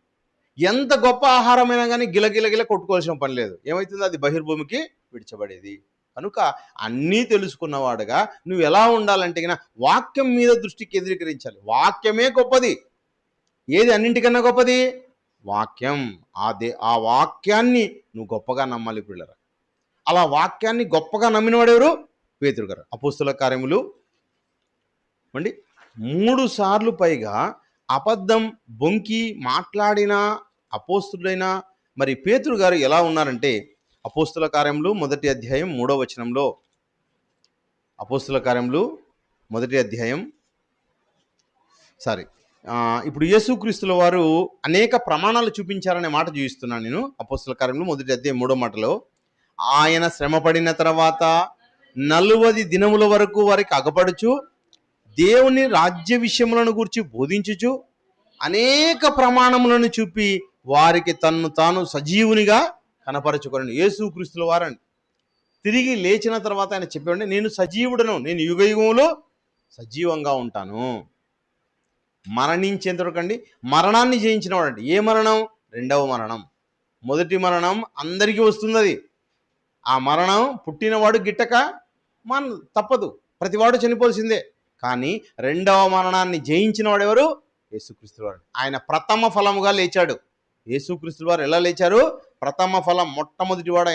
ఎంత గొప్ప ఆహారమైనా కానీ గిలగిలగిల కొట్టుకోవాల్సిన పని లేదు. ఏమవుతుంది? అది బహిర్భూమికి విడిచబడేది. కనుక అన్నీ తెలుసుకున్నవాడుగా నువ్వు ఎలా ఉండాలంటే వాక్యం మీద దృష్టి కేంద్రీకరించాలి. వాక్యమే గొప్పది. ఏది అన్నింటికన్నా గొప్పది? వాక్యం. ఆ వాక్యాన్ని నువ్వు గొప్పగా నమ్మాలి పిల్లరా. అలా వాక్యాన్ని గొప్పగా నమ్మినవాడు ఎవరు? పేతురు గారు. అపోస్తుల కార్యములు అండి 3 సార్లు పైగా అబద్ధం బొంకి మాట్లాడిన అపోస్తులైన మరి పేతురు గారు ఎలా ఉన్నారంటే, అపోస్తుల కార్యములు 1వ అధ్యాయం 3వ వచనంలో, అపోస్తుల కార్యములు 1వ అధ్యాయం ఇప్పుడు యేసుక్రీస్తుల వారు అనేక ప్రమాణాలు చూపించారనే మాట చూపిస్తున్నాను నేను. అపోస్తుల కార్యములు 1వ అధ్యాయం 3వ మాటలో, ఆయన శ్రమపడిన తర్వాత 40 దినముల వరకు వారికి అగపడుచు దేవుని రాజ్య విషయములను గురించి బోధించుచు అనేక ప్రమాణములను చూపి వారికి తన్ను తాను సజీవునిగా కనపరచుకోండి. యేసుక్రీస్తుల వారండి తిరిగి లేచిన తర్వాత ఆయన చెప్పండి, నేను సజీవుడను, నేను యుగయుగములో సజీవంగా ఉంటాను. మరణించేంతకండి మరణాన్ని జయించిన వాడండి. ఏ మరణం? 2వ మరణం. మొదటి మరణం అందరికీ వస్తుంది. అది ఆ మరణం పుట్టినవాడు గిట్టక తప్పదు, ప్రతివాడు చనిపోవాల్సిందే. కానీ 2వ మరణాన్ని జయించిన వాడు ఎవరు? యేసుక్రీస్తు వారు. ఆయన ప్రథమ ఫలముగా లేచాడు. యేసుక్రీస్తు వారు ఎలా లేచారు? ప్రథమ ఫలం, మొట్టమొదటి వాడు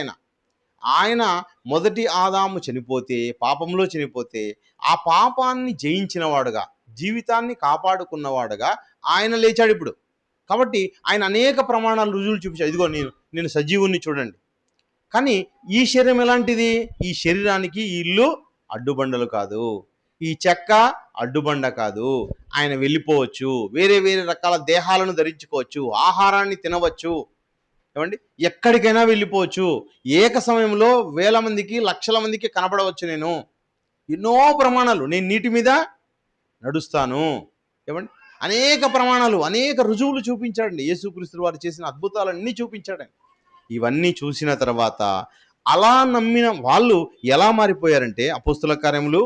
ఆయన మొదటి ఆదాము చనిపోతే, పాపంలో చనిపోతే, ఆ పాపాన్ని జయించిన వాడుగా, జీవితాన్ని కాపాడుకున్నవాడుగా ఆయన లేచాడు ఇప్పుడు. కాబట్టి ఆయన అనేక ప్రమాణాలు రుజువులు చూపించాడు. ఇదిగో నేను సజీవుని చూడండి. కానీ ఈ శరీరం ఎలాంటిది? ఈ శరీరానికి ఈ ఇల్లు అడ్డుబండలు కాదు, ఈ చెక్క అడ్డుబండ కాదు. ఆయన వెళ్ళిపోవచ్చు, వేరే వేరే రకాల దేహాలను ధరించుకోవచ్చు, ఆహారాన్ని తినవచ్చు. ఏమండి, ఎక్కడికైనా వెళ్ళిపోవచ్చు. ఏక సమయంలో 1000 మందికి 1,00,000 మందికి కనపడవచ్చు. నేను ఎన్నో ప్రమాణాలు, నేను నీటి మీద నడుస్తాను. ఏమండి, అనేక ప్రమాణాలు, అనేక రుజువులు చూపించాడండి. యేసుక్రీస్తు వారు చేసిన అద్భుతాలన్నీ చూపించాడండి. ఇవన్నీ చూసిన తర్వాత అలా నమ్మిన వాళ్ళు ఎలా మారిపోయారంటే, అపోస్తుల కార్యములు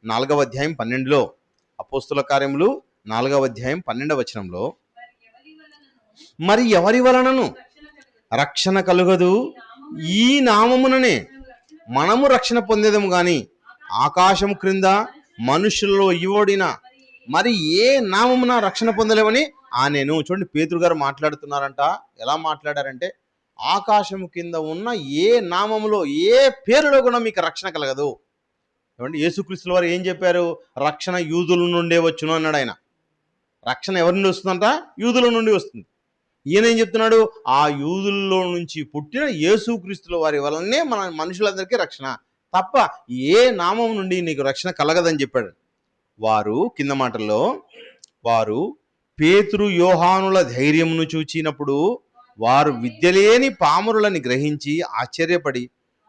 4వ అధ్యాయం 12లో, అపోస్తుల కార్యములు 4వ అధ్యాయం 12వ వచనంలో, మరి ఎవరి వలనను రక్షణ కలుగదు, ఈ నామముననే మనము రక్షణ పొందేదము గాని ఆకాశము క్రింద మనుషుల్లో ఇవ్వబడిన మరి ఏ నామమున రక్షణ పొందలేమని నేను. చూడండి, పేతురు గారు మాట్లాడుతున్నారంట. ఎలా మాట్లాడారంటే, ఆకాశము కింద ఉన్న ఏ నామములో, ఏ పేరులో కూడా మీకు రక్షణ కలగదు. ఏమంటే యేసుక్రీస్తుల వారు ఏం చెప్పారు? రక్షణ యూదుల నుండే వచ్చును అన్నాడు ఆయన. రక్షణ ఎవరి నుండి వస్తుందంట? యూదుల నుండి వస్తుంది. ఈయన ఏం చెప్తున్నాడు? ఆ యూదుల్లో నుంచి పుట్టిన యేసుక్రీస్తుల వారి వలనే మన మనుషులందరికీ రక్షణ, తప్ప ఏ నామం నుండి నీకు రక్షణ కలగదని చెప్పాడు. వారు కింద మాటల్లో, వారు పేతురు యోహానుల ధైర్యమును చూచినప్పుడు వారు విద్యలేని పామరులని గ్రహించి ఆశ్చర్యపడి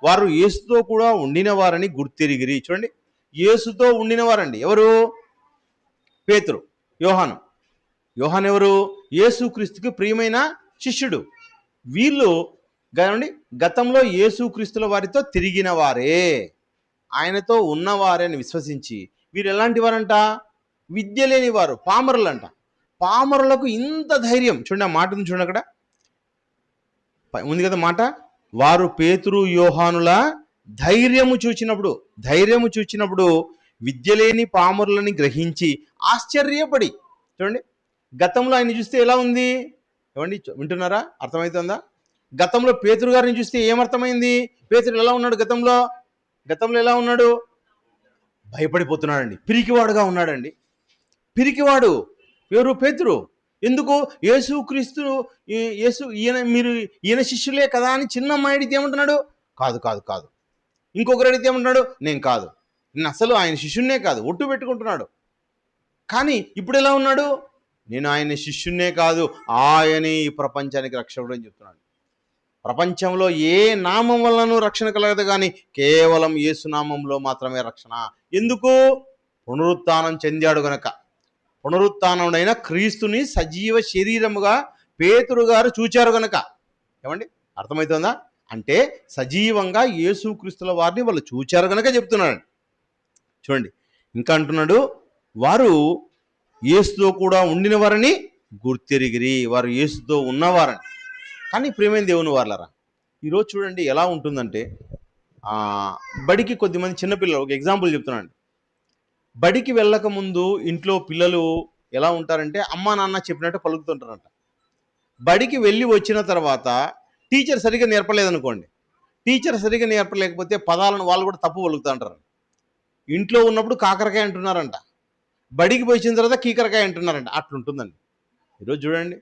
వారు యేసుతో కూడా ఉండిన వారని గుర్తెరిగిరి. చూడండి, యేసుతో ఉండిన వారండి. ఎవరు? పేతురు, యోహాను. యోహాను ఎవరు? యేసుక్రీస్తుకి ప్రియమైన శిష్యుడు. వీళ్ళు గతంలో యేసుక్రీస్తుల వారితో తిరిగిన వారే, ఆయనతో ఉన్నవారే అని విశ్వసించి, వీరు ఎలాంటి వారంట? విద్య లేని వారు, పామరులంట. పామరులకు ఇంత ధైర్యం చూడండి. ఆ మాట ఉంది చూడండి, అక్కడ ఉంది కదా మాట, వారు పేతురు యోహానుల ధైర్యము చూచినప్పుడు విద్యలేని పామరులని గ్రహించి ఆశ్చర్యపడి. చూడండి, గతంలో ఆయన చూస్తే ఎలా ఉంది? ఏమండి, వింటున్నారా? అర్థమవుతుందా? గతంలో పేతురు గారిని చూస్తే ఏమర్థమైంది? పేతురు ఎలా ఉన్నాడు? గతంలో ఎలా ఉన్నాడు? భయపడిపోతున్నాడండి, పిరికివాడుగా ఉన్నాడండి. పిరికివాడు ఎవరు? పేతురు. ఎందుకు? యేసుక్రీస్తు ఈయన శిష్యులే కదా అని చిన్న అమ్మాయి అడిగితే ఏమంటున్నాడు? కాదు కాదు కాదు. ఇంకొకరు అడిగితే ఏమంటున్నాడు? నేను కాదు, నేను అసలు ఆయన శిష్యున్నే కాదు, ఒట్టు పెట్టుకుంటున్నాడు. కానీ ఇప్పుడు ఎలా ఉన్నాడు? నేను ఆయన శిష్యున్నే కాదు, ఆయనే ఈ ప్రపంచానికి రక్షకుడు అని చెప్తున్నాడు. ప్రపంచంలో ఏ నామం వలనూ రక్షణ కలగదు, కానీ కేవలం యేసునామంలో మాత్రమే రక్షణ. ఎందుకు? పునరుత్థానం చెందాడు గనక. పునరుత్థానుడైన క్రీస్తుని సజీవ శరీరముగా పేతురు గారు చూచారు గనక. ఏమండి, అర్థమవుతుందా? అంటే సజీవంగా యేసుక్రీస్తుల వారిని వాళ్ళు చూచారు గనక చెప్తున్నాడు. చూడండి, ఇంకా అంటున్నాడు, వారు యేసుతో కూడా ఉండిన వారిని గుర్తెరిగిరి. వారు యేసుతో ఉన్నవారని. కానీ ప్రియమైన దేవుని వారలారా, ఈరోజు చూడండి ఎలా ఉంటుందంటే, బడికి కొద్దిమంది చిన్నపిల్లలు, ఒక ఎగ్జాంపుల్ చెప్తున్నాను. బడికి వెళ్ళక ముందు ఇంట్లో పిల్లలు ఎలా ఉంటారంటే అమ్మా నాన్న చెప్పినట్టు పలుకుతుంటారంట. బడికి వెళ్ళి వచ్చిన తర్వాత టీచర్ సరిగ్గా నేర్పలేదనుకోండి, టీచర్ సరిగ్గా నేర్పలేకపోతే పదాలను వాళ్ళు కూడా తప్పు పలుకుతూ ఉంటారు. ఇంట్లో ఉన్నప్పుడు కాకరకాయ అంటున్నారంట, బడికి పోయిన తర్వాత కీకరకాయ అంటున్నారంట. అట్లుంటుందండి. ఈరోజు చూడండి,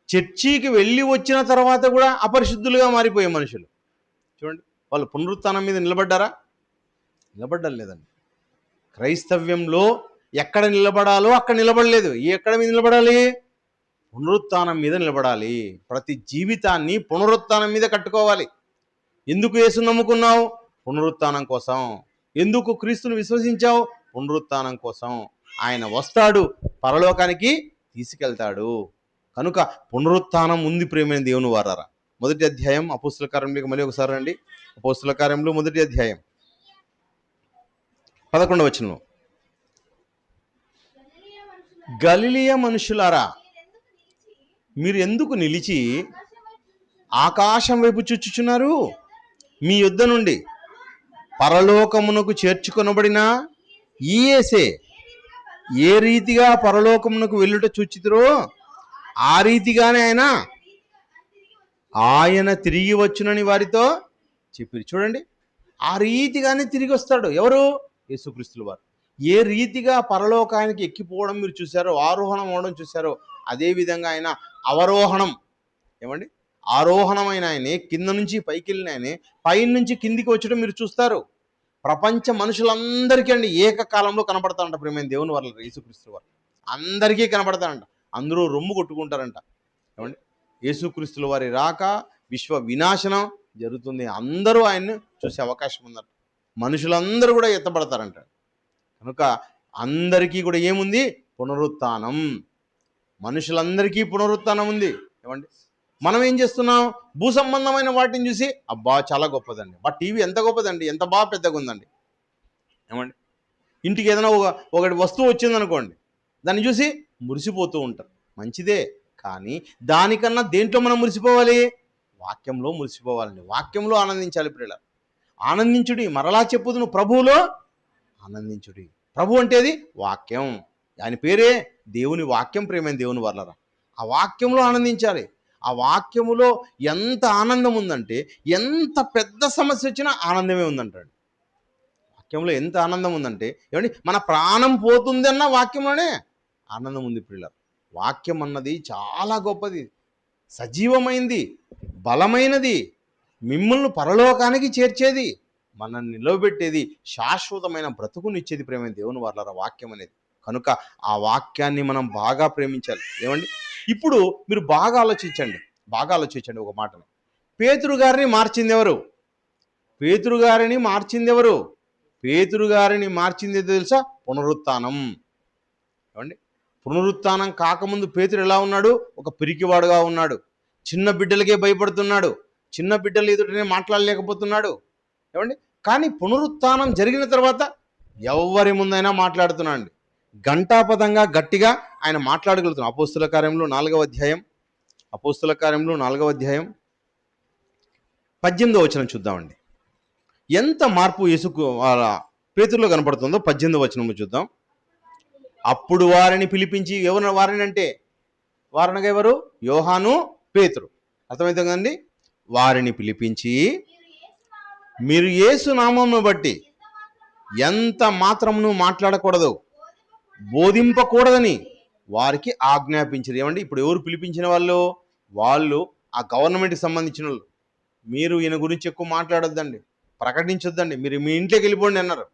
చర్చికి వెళ్ళి వచ్చిన తర్వాత కూడా అపరిశుద్ధులుగా మారిపోయే మనుషులు. చూడండి, వాళ్ళు పునరుత్థానం మీద నిలబడ్డారా? నిలబడ్డం లేదండి. క్రైస్తవ్యంలో ఎక్కడ నిలబడాలో అక్కడ నిలబడలేదు. ఎక్కడ మీద నిలబడాలి? పునరుత్థానం మీద నిలబడాలి. ప్రతి జీవితాన్ని పునరుత్థానం మీద కట్టుకోవాలి. ఎందుకు యేసును నమ్ముకున్నావు? పునరుత్థానం కోసం. ఎందుకు క్రీస్తుని విశ్వసించావు? పునరుత్థానం కోసం. ఆయన వస్తాడు, పరలోకానికి తీసుకెళ్తాడు. కనుక పునరుత్థానం ఉంది ప్రియమైన దేవుని వారారా. 1వ అధ్యాయం అపోస్తుల కార్యంలోకి మళ్ళీ ఒకసారి రండి. అపోస్తుల కార్యంలో 1వ అధ్యాయం 11వ వచనం. గలిలయ మనుషులారా, మీరు ఎందుకు నిలిచి ఆకాశం వైపు చూచుచున్నారు? మీ యుద్ధ నుండి పరలోకమునకు చేర్చుకొనబడిన ఈ యేసే ఏ రీతిగా పరలోకమునకు వెళ్ళుట చూచితిరో ఆ రీతిగానే ఆయన తిరిగి వచ్చునని వారితో చెప్పి. చూడండి, ఆ రీతిగానే తిరిగి వస్తాడు. ఎవరు? యేసుక్రీస్తుల వారు. ఏ రీతిగా పరలోకానికి ఎక్కిపోవడం మీరు చూశారో, ఆరోహణం అవడం చూశారో, అదేవిధంగా ఆయన అవరోహణం, ఏమండి, ఆరోహణమైన ఆయనే, కింద నుంచి పైకి వెళ్ళిన ఆయనే పైన నుంచి కిందికి వచ్చడం మీరు చూస్తారు. ప్రపంచ మనుషులందరికీ అండి ఏకకాలంలో కనపడతారంట ప్రియమైన దేవుని వారు. యేసుక్రీస్తు వారు అందరికీ కనపడతారంట. అందరూ రొమ్ము కొట్టుకుంటారంట. ఏమండి, యేసుక్రీస్తుల వారి రాక విశ్వ వినాశనం జరుగుతుంది. అందరూ ఆయన్ని చూసే అవకాశం ఉందంట. మనుషులందరూ కూడా ఎత్తబడతారంట. కనుక అందరికీ కూడా ఏముంది? పునరుత్థానం. మనుషులందరికీ పునరుత్థానం ఉంది. ఏమండి, మనం ఏం చేస్తున్నాం? భూ సంబంధమైన వాటిని చూసి అబ్బా చాలా గొప్పదండి, బా టీవీ ఎంత గొప్పదండి, ఎంత బాగా పెద్దగా ఉందండి. ఏమండి, ఇంటికి ఏదైనా ఒకటి వస్తువు వచ్చిందనుకోండి, దాన్ని చూసి మురిసిపోతూ ఉంటారు. మంచిదే, కానీ దానికన్నా దేంట్లో మనం మురిసిపోవాలి? వాక్యంలో మురిసిపోవాలండి. వాక్యంలో ఆనందించాలి ప్రియుల. ఆనందించుడి, మరలా చెప్పుదును, ప్రభువులో ఆనందించుడి. ప్రభు అంటే అది వాక్యం. ఆయన పేరే దేవుని వాక్యం. ప్రియమైన దేవుని వాళ్ళరా, ఆ వాక్యంలో ఆనందించాలి. ఆ వాక్యములో ఎంత ఆనందం ఉందంటే, ఎంత పెద్ద సమస్య వచ్చినా ఆనందమే ఉందంటాడు. వాక్యంలో ఎంత ఆనందం ఉందంటే, ఏమండి, మన ప్రాణం పోతుంది అన్న వాక్యంలోనే ఆనందం ఉంది ప్రియుల. వాక్యం అన్నది చాలా గొప్పది, సజీవమైంది, బలమైనది, మిమ్మల్ని పరలోకానికి చేర్చేది, మనల్ని నిలవబెట్టేది, శాశ్వతమైన బ్రతుకునిచ్చేది ప్రేమైన దేవుని వాళ్ళ వాక్యం అనేది. కనుక ఆ వాక్యాన్ని మనం బాగా ప్రేమించాలి. ఏమండి, ఇప్పుడు మీరు బాగా ఆలోచించండి ఒక మాటను. పేతురు గారిని మార్చింది ఎవరు? పేతురు గారిని మార్చింది తెలుసా? పునరుత్థానం. ఏమండి, పునరుత్థానం కాకముందు పేతురు ఎలా ఉన్నాడు? ఒక పిరికివాడుగా ఉన్నాడు. చిన్న బిడ్డలకే భయపడుతున్నాడు. చిన్న బిడ్డలు ఎదుటనే మాట్లాడలేకపోతున్నాడు. ఏమండి, కానీ పునరుత్థానం జరిగిన తర్వాత ఎవరి ముందైనా మాట్లాడుతున్నాడు. ఘంటాపదంగా గట్టిగా ఆయన మాట్లాడగలుగుతున్నాడు. అపోస్తుల కార్యంలో 4వ అధ్యాయం 18వ వచనం చూద్దామండి. ఎంత మార్పు యేసుకు వాళ్ళ పేతురులో కనపడుతుందో 18వ వచనము చూద్దాం. అప్పుడు వారిని పిలిపించి, ఎవరు వారిని అంటే వారనగా ఎవరు? యోహాను, పేతురు. అర్థమవుతుంది కదండి. వారిని పిలిపించి, మీరు యేసు నామమును బట్టి ఎంత మాత్రమును మాట్లాడకూడదు, బోధింపకూడదని వారికి ఆజ్ఞాపించారు. ఏమండి, ఇప్పుడు ఎవరు పిలిపించిన వాళ్ళు ఆ గవర్నమెంట్కి సంబంధించిన వాళ్ళు. మీరు ఈయన గురించి ఎక్కువ మాట్లాడొద్దండి, ప్రకటించొద్దండి, మీరు మీ ఇంట్లోకి వెళ్ళిపోండి అన్నారు.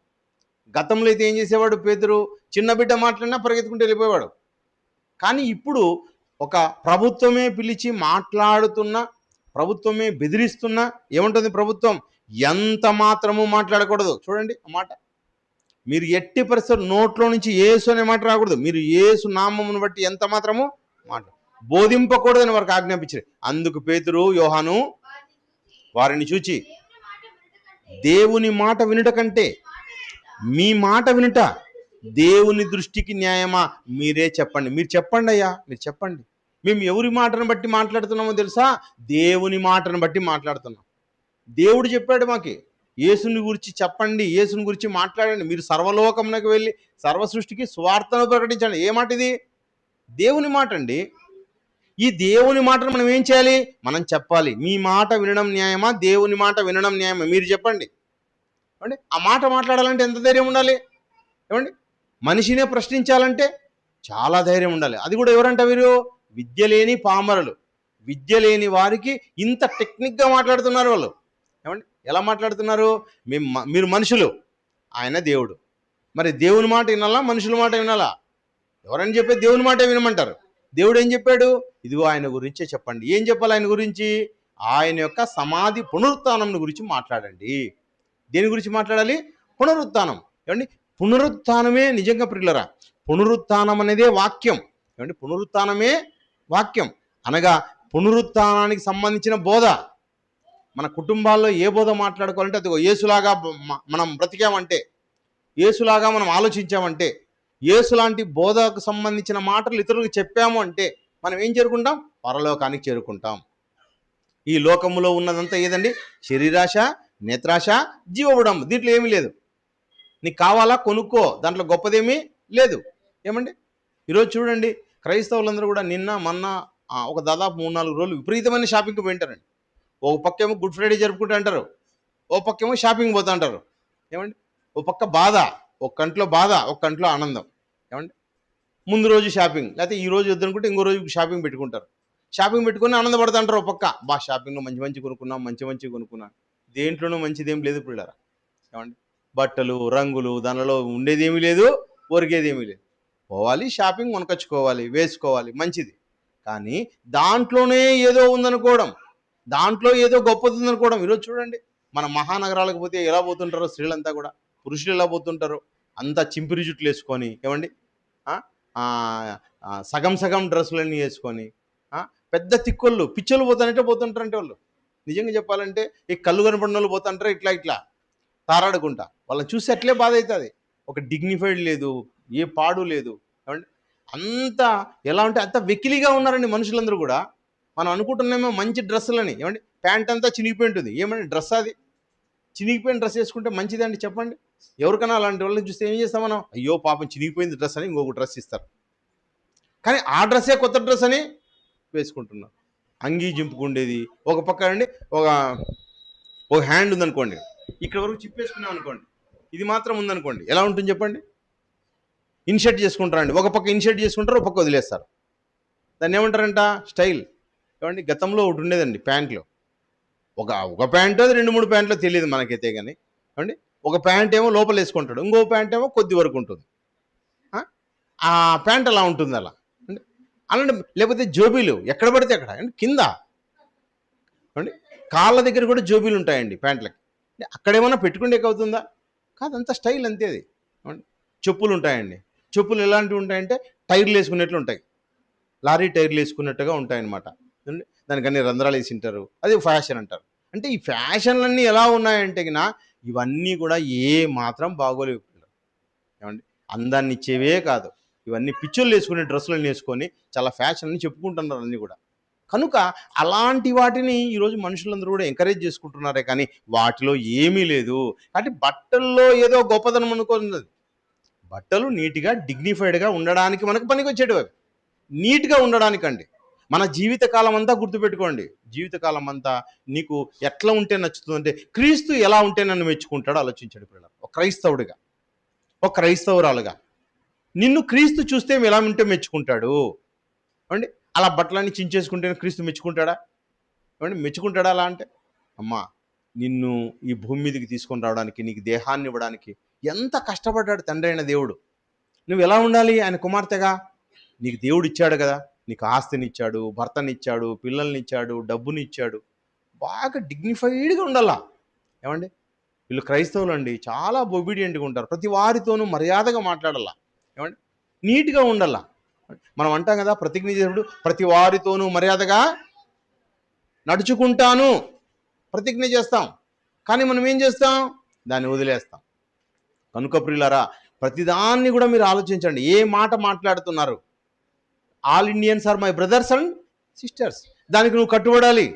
గతంలో అయితే ఏం చేసేవాడు పేతురు? చిన్న బిడ్డ మాట్లాడినా పరిగెత్తుకుంటూ వెళ్ళిపోయేవాడు. కానీ ఇప్పుడు ఒక ప్రభుత్వమే పిలిచి మాట్లాడుతున్న, ప్రభుత్వమే బెదిరిస్తున్నా ఏమంటుంది ప్రభుత్వం? ఎంత మాత్రము మాట్లాడకూడదు. చూడండి ఆ మాట. మీరు ఎట్టి పరిస్థితులు నోట్లో నుంచి యేసు అనే మాట రాకూడదు. మీరు యేసు నామమును బట్టి ఎంత మాత్రము బోధింపకూడదని వారికి ఆజ్ఞాపించారు. అందుకు పేతురు, యోహాను వారిని చూచి, దేవుని మాట వినుట కంటే మీ మాట వినుట దేవుని దృష్టికి న్యాయమా? మీరే చెప్పండి. మీరు చెప్పండి అయ్యా, మీరు చెప్పండి. మేము ఎవరి మాటను బట్టి మాట్లాడుతున్నామో తెలుసా? దేవుని మాటను బట్టి మాట్లాడుతున్నాం. దేవుడు చెప్పాడు మాకి, యేసుని గురించి చెప్పండి, యేసుని గురించి మాట్లాడండి, మీరు సర్వలోకమునకు వెళ్ళి సర్వ సృష్టికి స్వార్థను ప్రకటించండి. ఏ మాట ఇది? దేవుని మాట అండి. ఈ దేవుని మాటను మనం ఏం చేయాలి? మనం చెప్పాలి. మీ మాట వినడం న్యాయమా, దేవుని మాట వినడం న్యాయమా? మీరు చెప్పండి. ఏమండి, ఆ మాట మాట్లాడాలంటే ఎంత ధైర్యం ఉండాలి? ఏమండి, మనిషినే ప్రశ్నించాలంటే చాలా ధైర్యం ఉండాలి. అది కూడా ఎవరంట? వీరు విద్య లేని పామరులు. విద్య లేని వారికి ఇంత టెక్నిక్గా మాట్లాడుతున్నారు వాళ్ళు. ఏమండి, ఎలా మాట్లాడుతున్నారు? మీరు మనుషులు, ఆయన దేవుడు. మరి దేవుని మాట వినాలా, మనుషుల మాట వినాలా? ఎవరని చెప్పే దేవుని మాట వినమంటారు. దేవుడు ఏం చెప్పాడు? ఇదిగో ఆయన గురించే చెప్పండి. ఏం చెప్పాలి ఆయన గురించి? ఆయన యొక్క సమాధి పునరుత్థానం గురించి మాట్లాడండి. దేని గురించి మాట్లాడాలి? పునరుత్థానం. ఏమండి, పునరుత్థానమే నిజంగా ప్రియులరా, పునరుత్థానం అనేదే వాక్యం. ఏమండి, పునరుత్థానమే వాక్యం అనగా పునరుత్థానానికి సంబంధించిన బోధ. మన కుటుంబాల్లో ఏ బోధ మాట్లాడుకోవాలంటే అది యేసులాగా మనం బ్రతికామంటే, యేసులాగా మనం ఆలోచించామంటే, యేసు లాంటి బోధకు సంబంధించిన మాటలు ఇతరులకు చెప్పాము అంటే మనం ఏం చేరుకుంటాం? పరలోకానికి చేరుకుంటాం. ఈ లోకములో ఉన్నదంతా ఏదండి? శరీరాశ, నేత్రాశ, జీవబుడం. దీంట్లో ఏమీ లేదు. నీకు కావాలా కొనుక్కో, దాంట్లో గొప్పదేమీ లేదు. ఏమండి, ఈరోజు చూడండి, క్రైస్తవులందరూ కూడా నిన్న మొన్న ఒక దాదాపు 3-4 రోజులు విపరీతమైన షాపింగ్కి పోయింటారండి. ఒక పక్కేమో గుడ్ ఫ్రైడే జరుపుకుంటూ అంటారు, ఓ పక్కేమో షాపింగ్ పోతూ అంటారు. ఏమండి, ఓ పక్క బాధ, ఒక కంట్లో బాధ, ఒక కంట్లో ఆనందం. ఏమండి, ముందు రోజు షాపింగ్, లేకపోతే ఈ రోజు వద్దనుకుంటే ఇంకో రోజు షాపింగ్ పెట్టుకుంటారు. షాపింగ్ పెట్టుకుని ఆనందపడతా అంటారు. ఒక పక్క బా షాపింగ్లో మంచి మంచి కొనుక్కున్నాం, మంచి కొనుక్కున్నాం. దేంట్లోనూ మంచిదేం లేదు పిల్లరా. ఏమండి, బట్టలు, రంగులు, దానిలో ఉండేదేమీ లేదు, ఒరిగేదేమీ లేదు. పోవాలి, షాపింగ్ కొనుకొచ్చుకోవాలి, వేసుకోవాలి, మంచిది. కానీ దాంట్లోనే ఏదో ఉందనుకోవడం, దాంట్లో ఏదో గొప్పది ఉందనుకోవడం. ఈరోజు చూడండి, మన మహానగరాలకు పోతే ఎలా పోతుంటారో స్త్రీలంతా కూడా, పురుషులు ఎలా పోతుంటారో అంతా చింపిరి జుట్లు వేసుకొని, ఏమండి, సగం సగం డ్రెస్సులన్నీ వేసుకొని, పెద్ద తిక్కొళ్ళు పిచ్చోళ్ళు పోతుంటారంటే వాళ్ళు. నిజంగా చెప్పాలంటే ఈ కళ్ళు కనపడిన వాళ్ళు పోతుంటారు ఇట్లా తారాడుకుంటా. వాళ్ళని చూసి అట్లే బాధ అవుతుంది. ఒక డిగ్నిఫైడ్ లేదు, ఏ పాడు లేదు. ఏమండి, అంతా ఎలా ఉంటే అంత వెకిలిగా ఉన్నారండి మనుషులందరూ కూడా. మనం అనుకుంటున్నామో మంచి డ్రెస్సులని. ఏమండి, ప్యాంట్ అంతా చినిగిపోయి ఉంటుంది. ఏమండి, డ్రెస్ అది చినిగిపోయిన డ్రెస్ వేసుకుంటే మంచిదండి చెప్పండి? ఎవరికైనా అలాంటి వాళ్ళని చూస్తే ఏం చేస్తాం మనం? అయ్యో పాపం చినిగిపోయింది డ్రెస్ అని ఇంకొక డ్రెస్ ఇస్తారు. కానీ ఆ డ్రెస్సే కొత్త డ్రెస్ అని వేసుకుంటున్నాం. అంగీ జింపుకుండేది ఒక పక్క అండి, ఒక హ్యాండ్ ఉందనుకోండి, ఇక్కడ వరకు చిప్పేసుకున్నాం అనుకోండి, ఇది మాత్రం ఉందనుకోండి, ఎలా ఉంటుంది చెప్పండి? ఇన్షర్ట్ చేసుకుంటారండి. ఒక పక్క ఇన్షర్ట్ చేసుకుంటారు, ఒక పక్క వదిలేస్తారు. దాన్ని ఏమంటారంట? స్టైల్. ఏమండి, గతంలో ఒకటి ఉండేదండి ప్యాంట్లో, ఒక ప్యాంటు, అది 2-3 ప్యాంట్లో తెలియదు మనకైతే. కానీ ఏమండి, ఒక ప్యాంట్ ఏమో లోపల వేసుకుంటాడు, ఇంకో ప్యాంట్ ఏమో కొద్ది వరకు ఉంటుంది. ఆ ప్యాంట్ అలా ఉంటుంది. అలా అంటే అలాంటి, లేకపోతే జోబీలు ఎక్కడ పడితే అక్కడ అండి, కింద అండి కాళ్ళ దగ్గర కూడా జోబీలు ఉంటాయండి ప్యాంట్లకి. అక్కడేమన్నా పెట్టుకుంటే అవుతుందా? కాదంతా స్టైల్ అంతే. అది చెప్పులు ఉంటాయండి. చెప్పులు ఎలాంటివి ఉంటాయంటే టైర్లు వేసుకున్నట్లు ఉంటాయి, లారీ టైర్లు వేసుకున్నట్టుగా ఉంటాయన్నమాట. దానికి అన్ని రంధ్రాలు వేసి ఉంటారు. అది ఫ్యాషన్ అంటారు. అంటే ఈ ఫ్యాషన్లన్నీ ఎలా ఉన్నాయంటే ఇవన్నీ కూడా ఏ మాత్రం బాగోలేవు. ఏమండి, అందాన్ని ఇచ్చేవే కాదు, ఇవన్నీ పిచ్చోళ్ళు వేసుకునే డ్రెస్సులను వేసుకొని చాలా ఫ్యాషన్ అని చెప్పుకుంటున్నారు అన్నీ కూడా. కనుక అలాంటి వాటిని ఈరోజు మనుషులందరూ కూడా ఎంకరేజ్ చేసుకుంటున్నారే కానీ వాటిలో ఏమీ లేదు. కాబట్టి బట్టల్లో ఏదో గొప్పదనం అనుకున్నది. బట్టలు నీట్గా డిగ్నిఫైడ్గా ఉండడానికి మనకు పనికొచ్చేటివి అవి. నీట్గా ఉండడానికండి. మన జీవితకాలం అంతా గుర్తుపెట్టుకోండి. జీవితకాలం అంతా నీకు ఎట్లా ఉంటే నచ్చుతుందంటే క్రీస్తు ఎలా ఉంటే నన్ను మెచ్చుకుంటాడో ఆలోచించాడు పిల్లలు. ఒక క్రైస్తవుడిగా, ఒక క్రైస్తవురాలుగా నిన్ను క్రీస్తు చూస్తే ఎలా ఉంటే మెచ్చుకుంటాడు అండి. అలా బట్టలన్నీ చించేసుకుంటే క్రీస్తు మెచ్చుకుంటాడా ఏమండి? మెచ్చుకుంటాడా అలా అంటే? అమ్మా, నిన్ను ఈ భూమి మీదకి తీసుకొని రావడానికి, నీకు దేహాన్ని ఇవ్వడానికి ఎంత కష్టపడ్డాడు తండ్రి అయిన దేవుడు. నువ్వు ఎలా ఉండాలి ఆయన కుమార్తెగా? నీకు దేవుడు ఇచ్చాడు కదా, నీకు ఆస్తినిచ్చాడు, భర్తనిచ్చాడు, పిల్లల్నిచ్చాడు, డబ్బునిచ్చాడు. బాగా డిగ్నిఫైడ్గా ఉండాలా. ఏమండి? వీళ్ళు క్రైస్తవులు అండి, చాలా ఒబీడియంట్గా ఉంటారు. ప్రతి వారితోనూ మర్యాదగా మాట్లాడాలా. ఏమండి? నీట్గా ఉండాలా. మనం అంటాం కదా ప్రతిజ్ఞ చేసినప్పుడు, ప్రతి వారితోనూ మర్యాదగా నడుచుకుంటాను ప్రతిజ్ఞ చేస్తాం. కానీ మనం ఏం చేస్తాం? దాన్ని వదిలేస్తాం. కనుక ప్రియులారా, ప్రతిదాన్ని కూడా మీరు ఆలోచించండి. ఏ మాట మాట్లాడుతున్నారు? All Indians are my brothers and sisters. దానికి నువ్వు కట్టుబడాలి.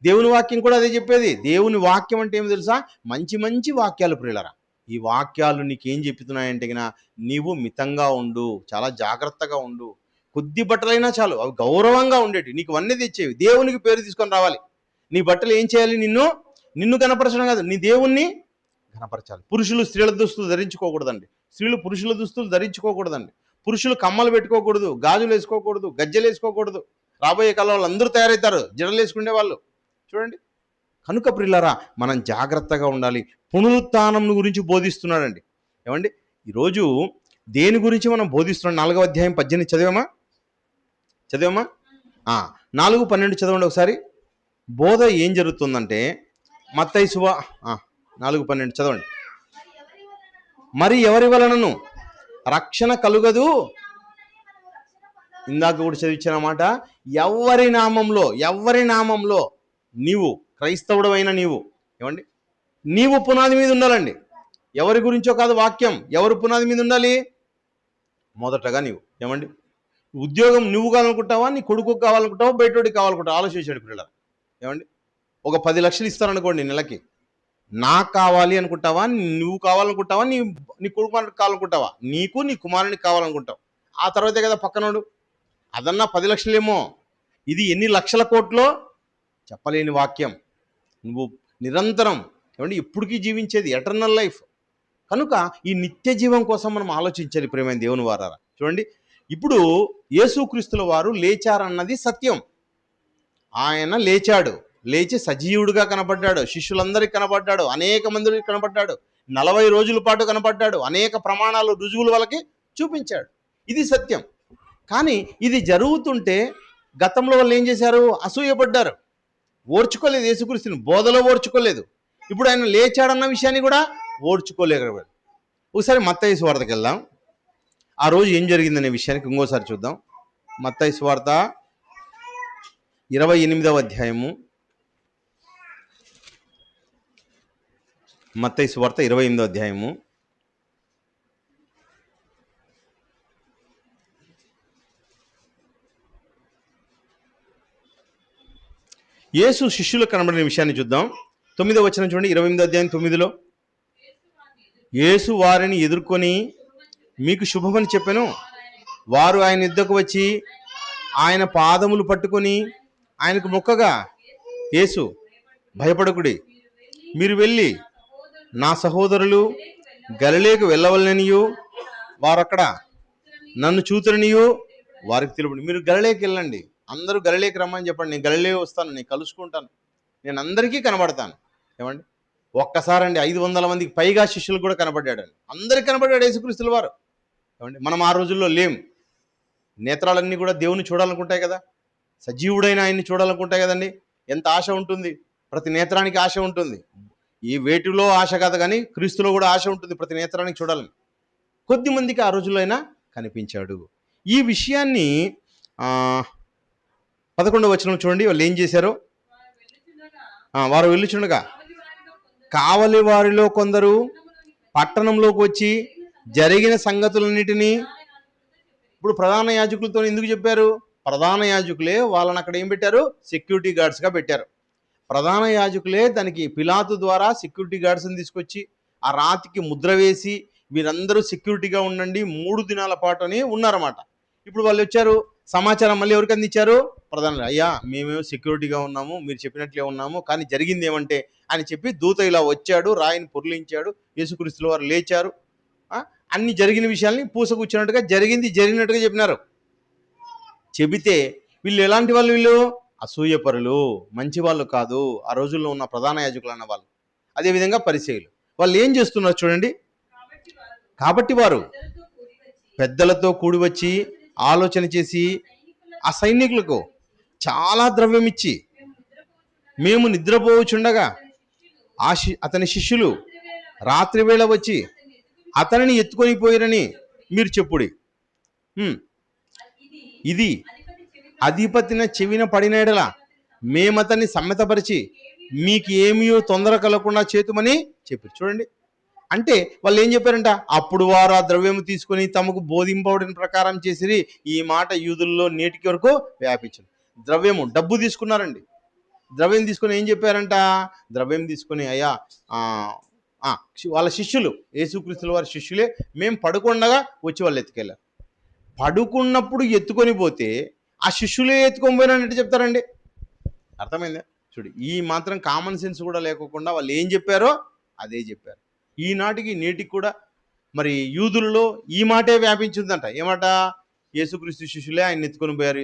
దేవుని వాక్యం కూడా అదే చెప్పేది. దేవుని వాక్యం అంటే ఏమి తెలుసా? మంచి మంచి వాక్యాలు ప్రియులారా. ఈ వాక్యాలు నీకేం చెప్తున్నాయంటే నీవు మితంగా ఉండు, చాలా జాగ్రత్తగా ఉండు. కొద్ది బట్టలైనా చాలు, అవి గౌరవంగా ఉండేవి, నీకు అన్నీ తెచ్చేవి, దేవునికి పేరు తీసుకొని రావాలి. నీ బట్టలు ఏం చేయాలి? నిన్ను కనపరచడం కాదు, నీ దేవుణ్ణి కనపరచాలి. పురుషులు స్త్రీల దుస్తులు ధరించుకోకూడదండి. స్త్రీలు పురుషుల దుస్తులు ధరించుకోకూడదండి. పురుషులు కమ్మలు పెట్టుకోకూడదు, గాజులు వేసుకోకూడదు, గజ్జెలు వేసుకోకూడదు. రాబోయే కాలంలో అందరూ తయారవుతారు జడలు వేసుకునే వాళ్ళు, చూడండి. కనుక ప్రియులారా, మనం జాగ్రత్తగా ఉండాలి. పునరుత్థానం గురించి బోధిస్తున్నాడండి. ఏమండి? ఈరోజు దేని గురించి మనం బోధిస్తున్నాం? 4వ అధ్యాయం 18 చదివామా? 4:12 చదవండి ఒకసారి. బోధ ఏం జరుగుతుందంటే మత్తయి 4:12 చదవండి. మరి ఎవరి వలనను రక్షణ కలుగదు. ఇందాక కూడా చదివించిన మాట, ఎవరి నామంలో నీవు క్రైస్తవుడవైన నీవు, ఏమండి, నీవు పునాది మీద ఉండాలండి. ఎవరి గురించో కాదు వాక్యం. ఎవరు పునాది మీద ఉండాలి? మొదటగా నీవు. ఏమండి? ఉద్యోగం నువ్వు కావాలనుకుంటావా, నీ కొడుకు కావాలనుకుంటావా, బయటోడికి కావాలనుకుంటావా? ఆలోచించాడు పిల్లలు. ఏమండి? ఒక 10 లక్షలు ఇస్తారనుకోండి నెలకి, నాకు కావాలి అనుకుంటావా, నువ్వు కావాలనుకుంటావా, నీ కొడుకు కావాలనుకుంటావా? నీకు నీ కుమారునికి కావాలనుకుంటావు. ఆ తర్వాతే కదా పక్కనోడు. అదన్నా 10 లక్షలేమో, ఇది ఎన్ని లక్షల కోట్లో చెప్పలేని వాక్యం. నువ్వు నిరంతరం, ఏమండి, ఎప్పటికీ జీవించేది ఎటర్నల్ లైఫ్. కనుక ఈ నిత్య జీవం కోసం మనం ఆలోచించాలి ప్రియమైన దేవుని వారారా. చూడండి, ఇప్పుడు యేసుక్రీస్తుల వారు లేచారన్నది సత్యం. ఆయన లేచాడు, లేచి సజీవుడిగా కనపడ్డాడు, శిష్యులందరికీ కనపడ్డాడు, అనేక మందికి కనపడ్డాడు, 40 రోజుల పాటు కనపడ్డాడు, అనేక ప్రమాణాలు రుజువులు వాళ్ళకి చూపించాడు. ఇది సత్యం. కానీ ఇది జరుగుతుంటే గతంలో వాళ్ళు ఏం చేశారు? అసూయపడ్డారు, ఓర్చుకోలేదు. యేసుక్రీస్తుని బోధలో ఓర్చుకోలేదు. ఇప్పుడు ఆయన లేచాడన్న విషయాన్ని కూడా ఓర్చుకోలేకపోయాడు. ఒకసారి మత్తయి సువార్తకి వెళ్దాం. ఆ రోజు ఏం జరిగిందనే విషయానికి ఇంకోసారి చూద్దాం. మత్తయి సువార్త 28వ అధ్యాయము. మత్తయి సువార్త 28వ అధ్యాయము. యేసు శిష్యులకు కనబడిన విషయాన్ని చూద్దాం. 9వ వచనం చూడండి. 28వ అధ్యాయం 9లో, యేసు వారిని ఎదుర్కొని మీకు శుభమని చెప్పెను. వారు ఆయన యుద్ధకు వచ్చి ఆయన పాదములు పట్టుకొని ఆయనకు మొక్కగా, యేసు, భయపడకుడి, మీరు వెళ్ళి నా సహోదరులు గలిలయకు వెళ్ళవలననియు వారు అక్కడ నన్ను చూతురనియు వారికి తెలుపండి. మీరు గలిలయకు వెళ్ళండి, అందరూ గలిలయకు రమ్మని చెప్పండి. నేను గలిలయ వస్తాను, నేను కలుసుకుంటాను, నేను అందరికీ కనబడతాను. ఏమండి? ఒక్కసారండి 500 మందికి పైగా శిష్యులు కూడా కనబడ్డాడు. అందరికి కనబడ్డాడు యేసుక్రీస్తుల వారు. ఏమండి? మనం ఆ రోజుల్లో లేం. నేత్రాలన్నీ కూడా దేవుని చూడాలనుకుంటాయి కదా, సజీవుడైన ఆయన్ని చూడాలనుకుంటాయి కదండి. ఎంత ఆశ ఉంటుంది, ప్రతి నేత్రానికి ఆశ ఉంటుంది. ఈ వేటిలో ఆశ కాదు కానీ క్రీస్తులో కూడా ఆశ ఉంటుంది, ప్రతి నేత్రానికి చూడాలని. కొద్ది మందికి ఆ రోజుల్లో అయినా కనిపించాడు. ఈ విషయాన్ని 11వ వచనం చూడండి. వాళ్ళు ఏం చేశారో, వారు వెళ్ళుచుండగా కావలి వారిలో కొందరు పట్టణంలోకి వచ్చి జరిగిన సంగతులన్నిటినీ, ఇప్పుడు ప్రధాన యాజకులతో ఎందుకు చెప్పారు? ప్రధాన యాజకులే వాళ్ళని అక్కడ ఏం పెట్టారు? సెక్యూరిటీ గార్డ్స్గా పెట్టారు. ప్రధాన యాజకులే దానికి పిలాతు ద్వారా సెక్యూరిటీ గార్డ్స్ని తీసుకొచ్చి ఆ రాతికి ముద్ర వేసి వీరందరూ సెక్యూరిటీగా ఉండండి 3 దినాల పాటు అని ఉన్నారన్నమాట. ఇప్పుడు వాళ్ళు వచ్చారు, సమాచారం మళ్ళీ ఎవరికి అందించారు? ప్రధాన, అయ్యా మేమేమో సెక్యూరిటీగా ఉన్నాము, మీరు చెప్పినట్లే ఉన్నాము, కానీ జరిగింది ఏమంటే అని చెప్పి దూత ఇలా వచ్చాడు, రాయిని పొర్లించాడు, యేసుక్రీస్తుల వారు లేచారు, అన్ని జరిగిన విషయాల్ని పూసకూర్చున్నట్టుగా జరిగినట్టుగా చెప్పినారు. చెబితే వీళ్ళు ఎలాంటి వాళ్ళు? వీళ్ళు అసూయపరులు, మంచి వాళ్ళు కాదు. ఆ రోజుల్లో ఉన్న ప్రధాన యాజకులు అన్న వాళ్ళు, అదేవిధంగా పరిసయ్యులు. వాళ్ళు ఏం చేస్తున్నారు చూడండి. కాబట్టి వారు పెద్దలతో కూడి వచ్చి ఆలోచన చేసి ఆ సైనికులకు చాలా ద్రవ్యం ఇచ్చి, మేము నిద్రపోవచ్చుండగా అతని శిష్యులు రాత్రి వేళ వచ్చి అతనిని ఎత్తుకొని పోయిరని మీరు చెప్పుడి. ఇది అధిపతిన చెవిన పడిన ఎడల మేమతన్ని సమ్మతపరిచి మీకు ఏమీ తొందర కలగకుండా చేతుమని చెప్పారు. చూడండి, అంటే వాళ్ళు ఏం చెప్పారంట? అప్పుడు వారు ఆ ద్రవ్యము తీసుకొని తమకు బోధింపబడిన ప్రకారం చేసిరి. ఈ మాట యూదుల్లో నేటికి వరకు వ్యాపించింది. ద్రవ్యము, డబ్బు తీసుకున్నారండి. ద్రవ్యం తీసుకొని ఏం చెప్పారంట? ద్రవ్యం తీసుకొని, అయ్యా వాళ్ళ శిష్యులు, యేసుక్రీస్తుల వారి శిష్యులే, మేము పడుకుండగా వచ్చి వాళ్ళు ఎత్తుకెళ్ళారు. పడుకున్నప్పుడు ఎత్తుకొని పోతే ఆ శిష్యులే ఎత్తుకొని పోయినట్టు చెప్తారండి. అర్థమైందా? చూడు, ఈ మాత్రం కామన్ సెన్స్ కూడా లేకోకుండా వాళ్ళు ఏం చెప్పారో అదే చెప్పారు. ఈనాటికి నేటికి కూడా మరి యూదులలో ఈ మాటే వ్యాపించిందంట. ఏమాట? యేసుక్రీస్తు శిష్యులే ఆయన ఎత్తుకొని పోయారు.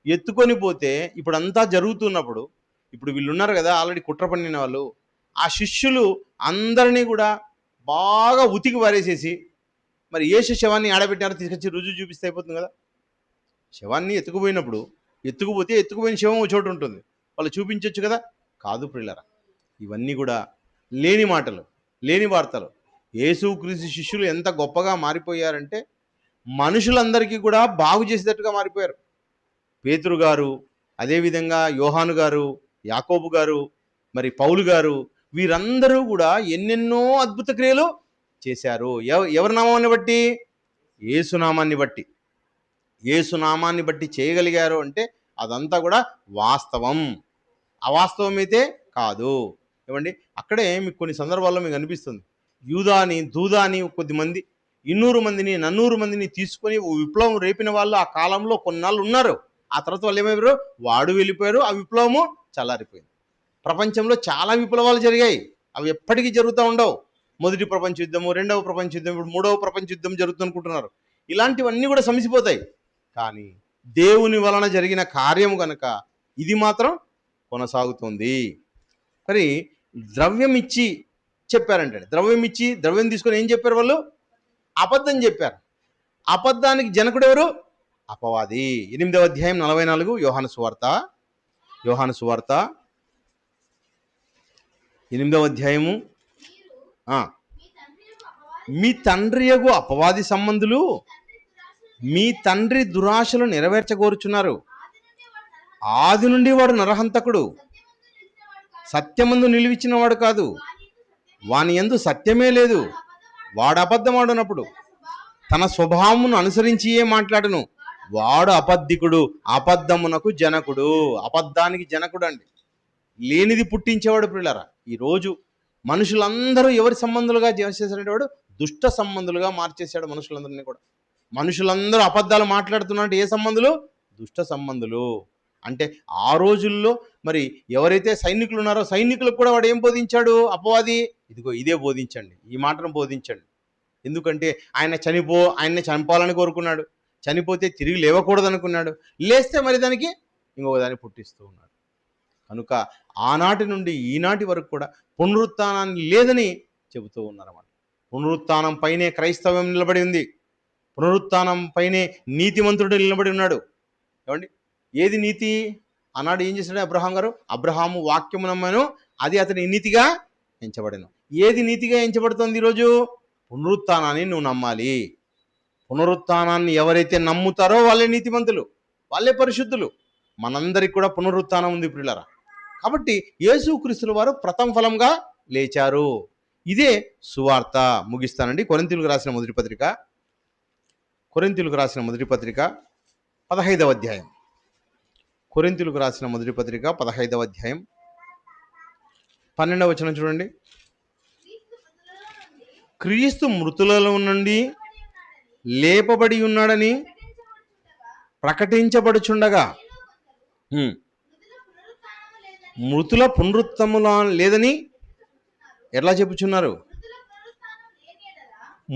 ఎత్తుకొని పోతే ఇప్పుడు అంతా జరుగుతున్నప్పుడు, ఇప్పుడు వీళ్ళు ఉన్నారు కదా ఆల్రెడీ కుట్ర పన్నిన వాళ్ళు, ఆ శిష్యులు అందరినీ కూడా బాగా ఉతికి వారేసేసి, మరి యేసు శవాన్ని ఆడబెట్టారో తీసుకొచ్చి రుజువు చూపిస్తే అయిపోతుంది కదా. శవాన్ని ఎత్తుకుపోయినప్పుడు, ఎత్తుకుపోయిన శవం ఒక చోటు ఉంటుంది, వాళ్ళు చూపించవచ్చు కదా. కాదు ప్రియులారా, ఇవన్నీ కూడా లేని మాటలు, లేని వార్తలు. యేసుక్రీస్తు శిష్యులు ఎంత గొప్పగా మారిపోయారంటే మనుషులందరికీ కూడా బాగు చేసేటట్టుగా మారిపోయారు. పేతురు గారు, అదేవిధంగా యోహాను గారు, యాకోబు గారు, మరి పౌలు గారు, వీరందరూ కూడా ఎన్నెన్నో అద్భుత క్రియలు చేశారు. ఎవరి నామాన్ని బట్టి? యేసునామాన్ని బట్టి. యేసునామాన్ని బట్టి చేయగలిగారు అంటే అదంతా కూడా వాస్తవం, అవాస్తవం అయితే కాదు. ఏమండి, అక్కడే మీకు కొన్ని సందర్భాల్లో మీకు అనిపిస్తుంది, దూదాని కొద్దిమంది 200 మందిని 400 మందిని తీసుకొని విప్లవం రేపిన వాళ్ళు ఆ కాలంలో కొన్నాళ్ళు ఉన్నారు. ఆ తర్వాత వాళ్ళు ఏమైపోయారు? వాడు వెళ్ళిపోయారు, ఆ విప్లవము చల్లారిపోయింది. ప్రపంచంలో చాలా విప్లవాలు జరిగాయి, అవి ఎప్పటికీ జరుగుతూ ఉండవు. మొదటి ప్రపంచ యుద్ధము, రెండవ ప్రపంచ యుద్ధం, ఇప్పుడు మూడవ ప్రపంచ యుద్ధం జరుగుతుందనుకుంటున్నారు. ఇలాంటివన్నీ కూడా సమసిపోతాయి. కానీ దేవుని వలన జరిగిన కార్యము కనుక ఇది మాత్రం కొనసాగుతుంది. మరి ద్రవ్యం ఇచ్చి చెప్పారంటే, ద్రవ్యం తీసుకొని ఏం చెప్పారు? వాళ్ళు అబద్ధం చెప్పారు. అబద్ధానికి జనకుడు ఎవరు? అపవాది. 8వ అధ్యాయం 44 యోహాను సువార్త 8వ అధ్యాయము. మీ తండ్రియగు అపవాది సంబంధులు మీ తండ్రి దురాశలు నెరవేర్చగోరుచున్నారు. ఆది నుండి వాడు నరహంతకుడు, సత్యమందు నిలిచిన వాడు కాదు, వాని యందు సత్యమే లేదు. వాడు అబద్ధమాడునప్పుడు తన స్వభావమును అనుసరించియే మాట్లాడును. వాడు అబద్ధికుడు, అబద్ధమునకు జనకుడు. అబద్ధానికి జనకుడు అండి, లేనిది పుట్టించేవాడు. పిల్లరా, ఈరోజు మనుషులందరూ ఎవరి సంబంధులుగా చేసేసాడంటే వాడు దుష్ట సంబంధులుగా మార్చేశాడు మనుషులందరినీ కూడా. మనుషులందరూ అబద్ధాలు మాట్లాడుతున్నట్టు ఏ సంబంధులు? దుష్ట సంబంధులు. అంటే ఆ రోజుల్లో మరి ఎవరైతే సైనికులు ఉన్నారో సైనికులకు కూడా వాడు ఏం బోధించాడు? అపవాది, ఇదిగో ఇదే బోధించండి, ఈ మాటను బోధించండి. ఎందుకంటే ఆయన్ని చంపాలని కోరుకున్నాడు. చనిపోతే తిరిగి లేవకూడదు అనుకున్నాడు. లేస్తే మరి దానికి ఇంకొక దాన్ని పుట్టిస్తూ ఉన్నాడు. కనుక ఆనాటి నుండి ఈనాటి వరకు కూడా పునరుత్థానాన్ని లేదని చెబుతూ ఉన్నారన్నమాట. పునరుత్థానం పైనే క్రైస్తవం నిలబడి ఉంది. పునరుత్థానం పైనే నీతిమంతుడు నిలబడి ఉన్నాడు. ఏమండి, ఏది నీతి? ఆనాడు ఏం చేశాడు అబ్రహాం గారు? అబ్రహాము వాక్యము నమ్మను, అది అతని నీతిగా ఎంచబడెను. ఏది నీతిగా ఎంచబడుతుంది ఈరోజు? పునరుత్థానాన్ని నువ్వు నమ్మాలి. పునరుత్థానాన్ని ఎవరైతే నమ్ముతారో వాళ్ళే నీతిమంతులు, వాళ్ళే పరిశుద్ధులు. మనందరికి కూడా పునరుత్థానం ఉంది ప్రియులారా. కాబట్టి యేసుక్రీస్తుల వారు ప్రథమ ఫలంగా లేచారు. ఇదే సువార్త. ముగిస్తానండి. కొరింథీయులకు రాసిన మొదటి పత్రిక 15వ అధ్యాయం కొరింథీయులకు రాసిన మొదటి పత్రిక 15వ అధ్యాయం 12వ వచనం చూడండి. క్రీస్తు మృతులలో నుండి లేపబడి ఉన్నాడని ప్రకటించబడుచుండగా మృతుల పునరుత్థముల లేదని ఎట్లా చెప్పుచున్నారు?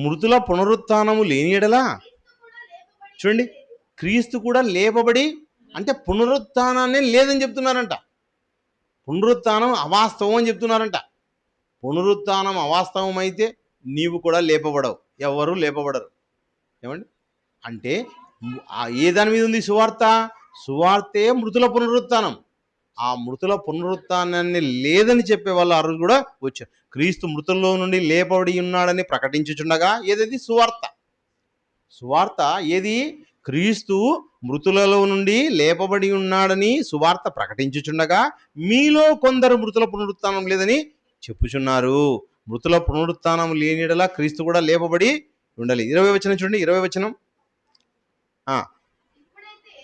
మృతుల పునరుత్థానము లేని ఎడలా చూడండి, క్రీస్తు కూడా లేపబడి, అంటే పునరుత్థానాన్ని లేదని చెప్తున్నారంట. పునరుత్థానం అవాస్తవం అని చెప్తున్నారంట. పునరుత్థానం అవాస్తవం అయితే నీవు కూడా లేపబడవు, ఎవరు లేపబడరు. ఏమండి అంటే ఏ దాని మీద ఉంది సువార్త? సువార్తే మృతుల పునరుత్థానం. ఆ మృతుల పునరుత్థానాన్ని లేదని చెప్పే వాళ్ళు ఆ రోజు కూడా వచ్చారు. క్రీస్తు మృతుల్లో నుండి లేపబడి ఉన్నాడని ప్రకటించుచుండగా, ఏదది? సువార్త. సువార్త ఏది? క్రీస్తు మృతులలో నుండి లేపబడి ఉన్నాడని సువార్త ప్రకటించుచుండగా మీలో కొందరు మృతుల పునరుత్థానం లేదని చెప్పుచున్నారు. మృతుల పునరుత్థానం లేనిడలా క్రీస్తు కూడా లేపబడి ఉండాలి. 20వ వచనం చూడండి. 20వ వచనం,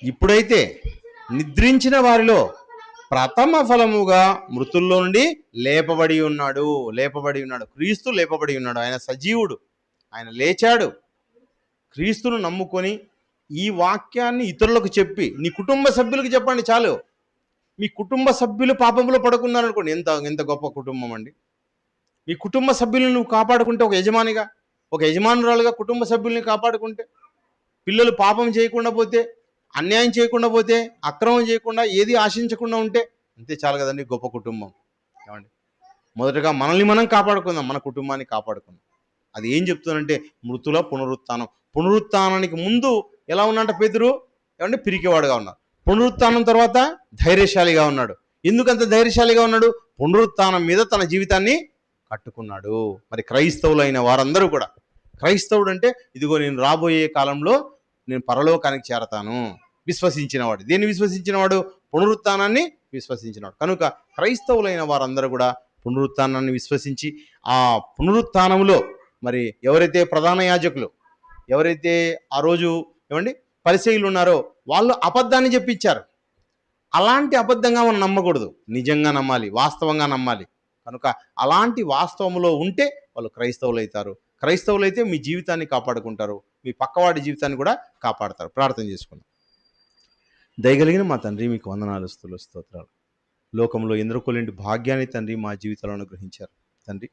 ఇప్పుడైతే నిద్రించిన వారిలో ప్రథమ ఫలముగా మృతుల్లో నుండి లేపబడి ఉన్నాడు. క్రీస్తు లేపబడి ఉన్నాడు. ఆయన సజీవుడు, ఆయన లేచాడు. క్రీస్తును నమ్ముకొని ఈ వాక్యాన్ని ఇతరులకు చెప్పి, నీ కుటుంబ సభ్యులకు చెప్పండి చాలు. మీ కుటుంబ సభ్యులు పాపంలో పడుకున్నారనుకోండి, ఎంత గొప్ప కుటుంబం అండి. మీ కుటుంబ సభ్యులను నువ్వు కాపాడుకుంటే, ఒక యజమానిగా, ఒక యజమానురాలుగా కుటుంబ సభ్యుల్ని కాపాడుకుంటే, పిల్లలు పాపం చేయకుండా పోతే, అన్యాయం చేయకుండా పోతే, అక్రమం చేయకుండా, ఏది ఆశించకుండా ఉంటే అంతే చాలు కదండి గొప్ప కుటుంబం. ఏమండి, మొదటగా మనల్ని మనం కాపాడుకుందాం, మన కుటుంబాన్ని కాపాడుకుందాం. అది ఏం చెప్తుందంటే మృతుల పునరుత్థానం. పునరుత్థానానికి ముందు ఎలా ఉన్నంట పేతురు? ఏమంటే పిరికివాడుగా ఉన్నాడు. పునరుత్థానం తర్వాత ధైర్యశాలిగా ఉన్నాడు. ఎందుకంత ధైర్యశాలిగా ఉన్నాడు? పునరుత్థానం మీద తన జీవితాన్ని కట్టుకున్నాడు. మరి క్రైస్తవులైన వారందరూ కూడా, క్రైస్తవుడు అంటే ఇదిగో నేను రాబోయే కాలంలో నేను పరలోకానికి చేరతాను విశ్వసించినవాడు. దేన్ని విశ్వసించినవాడు? పునరుత్థానాన్ని విశ్వసించినవాడు. కనుక క్రైస్తవులైన వారందరూ కూడా పునరుత్థానాన్ని విశ్వసించి, ఆ పునరుత్థానంలో మరి ఎవరైతే ప్రధాన యాజకులు, ఎవరైతే ఆ రోజు ఏమండి పరిసయ్యులు ఉన్నారో వాళ్ళు అబద్ధాన్ని చెప్పించారు. అలాంటి అబద్ధంగా మనం నమ్మకూడదు, నిజంగా నమ్మాలి, వాస్తవంగా నమ్మాలి. కనుక అలాంటి వాస్తవంలో ఉంటే వాళ్ళు క్రైస్తవులు అవుతారు. క్రైస్తవులైతే మీ జీవితాన్ని కాపాడుకుంటారు, మీ పక్కవాడి జీవితాన్ని కూడా కాపాడతారు. ప్రార్థన చేసుకుందాం. దయగలిగిన మా తండ్రి, మీకు వందనాలు, స్తుతులు, స్తోత్రాలు. లోకంలో ఎందరికోలేని భాగ్యాన్ని తండ్రి మా జీవితంలో అనుగ్రహించారు తండ్రి.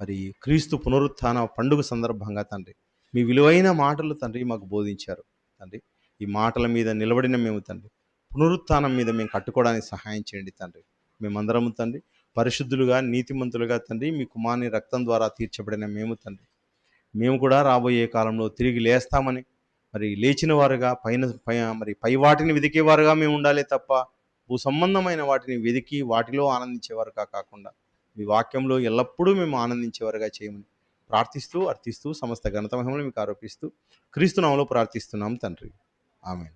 మరి క్రీస్తు పునరుత్థాన పండుగ సందర్భంగా తండ్రి మీ విలువైన మాటలు తండ్రి మాకు బోధించారు తండ్రి. ఈ మాటల మీద నిలబడిన మేము తండ్రి పునరుత్థానం మీద మేము కట్టుకోవడానికి సహాయం చేయండి తండ్రి. మేమందరము తండ్రి పరిశుద్ధులుగా, నీతిమంతులుగా తండ్రి మీ కుమారుని రక్తం ద్వారా తీర్చబడిన మేము తండ్రి, మేము కూడా రాబోయే కాలంలో తిరిగి లేస్తామని, మరి లేచిన వారుగా పై వాటిని వెతికేవారుగా మేము ఉండాలి తప్ప భూ సంబంధమైన వాటిని వెతికి వాటిలో ఆనందించేవారుగా కాకుండా మీ వాక్యంలో ఎల్లప్పుడూ మేము ఆనందించేవారుగా చేయమని ప్రార్థిస్తూ, అర్థిస్తూ, సమస్త ఘనత మహిమలు మీకు ఆరోపిస్తూ క్రీస్తు నామములో ప్రార్థిస్తున్నాం తండ్రి. ఆమేన్.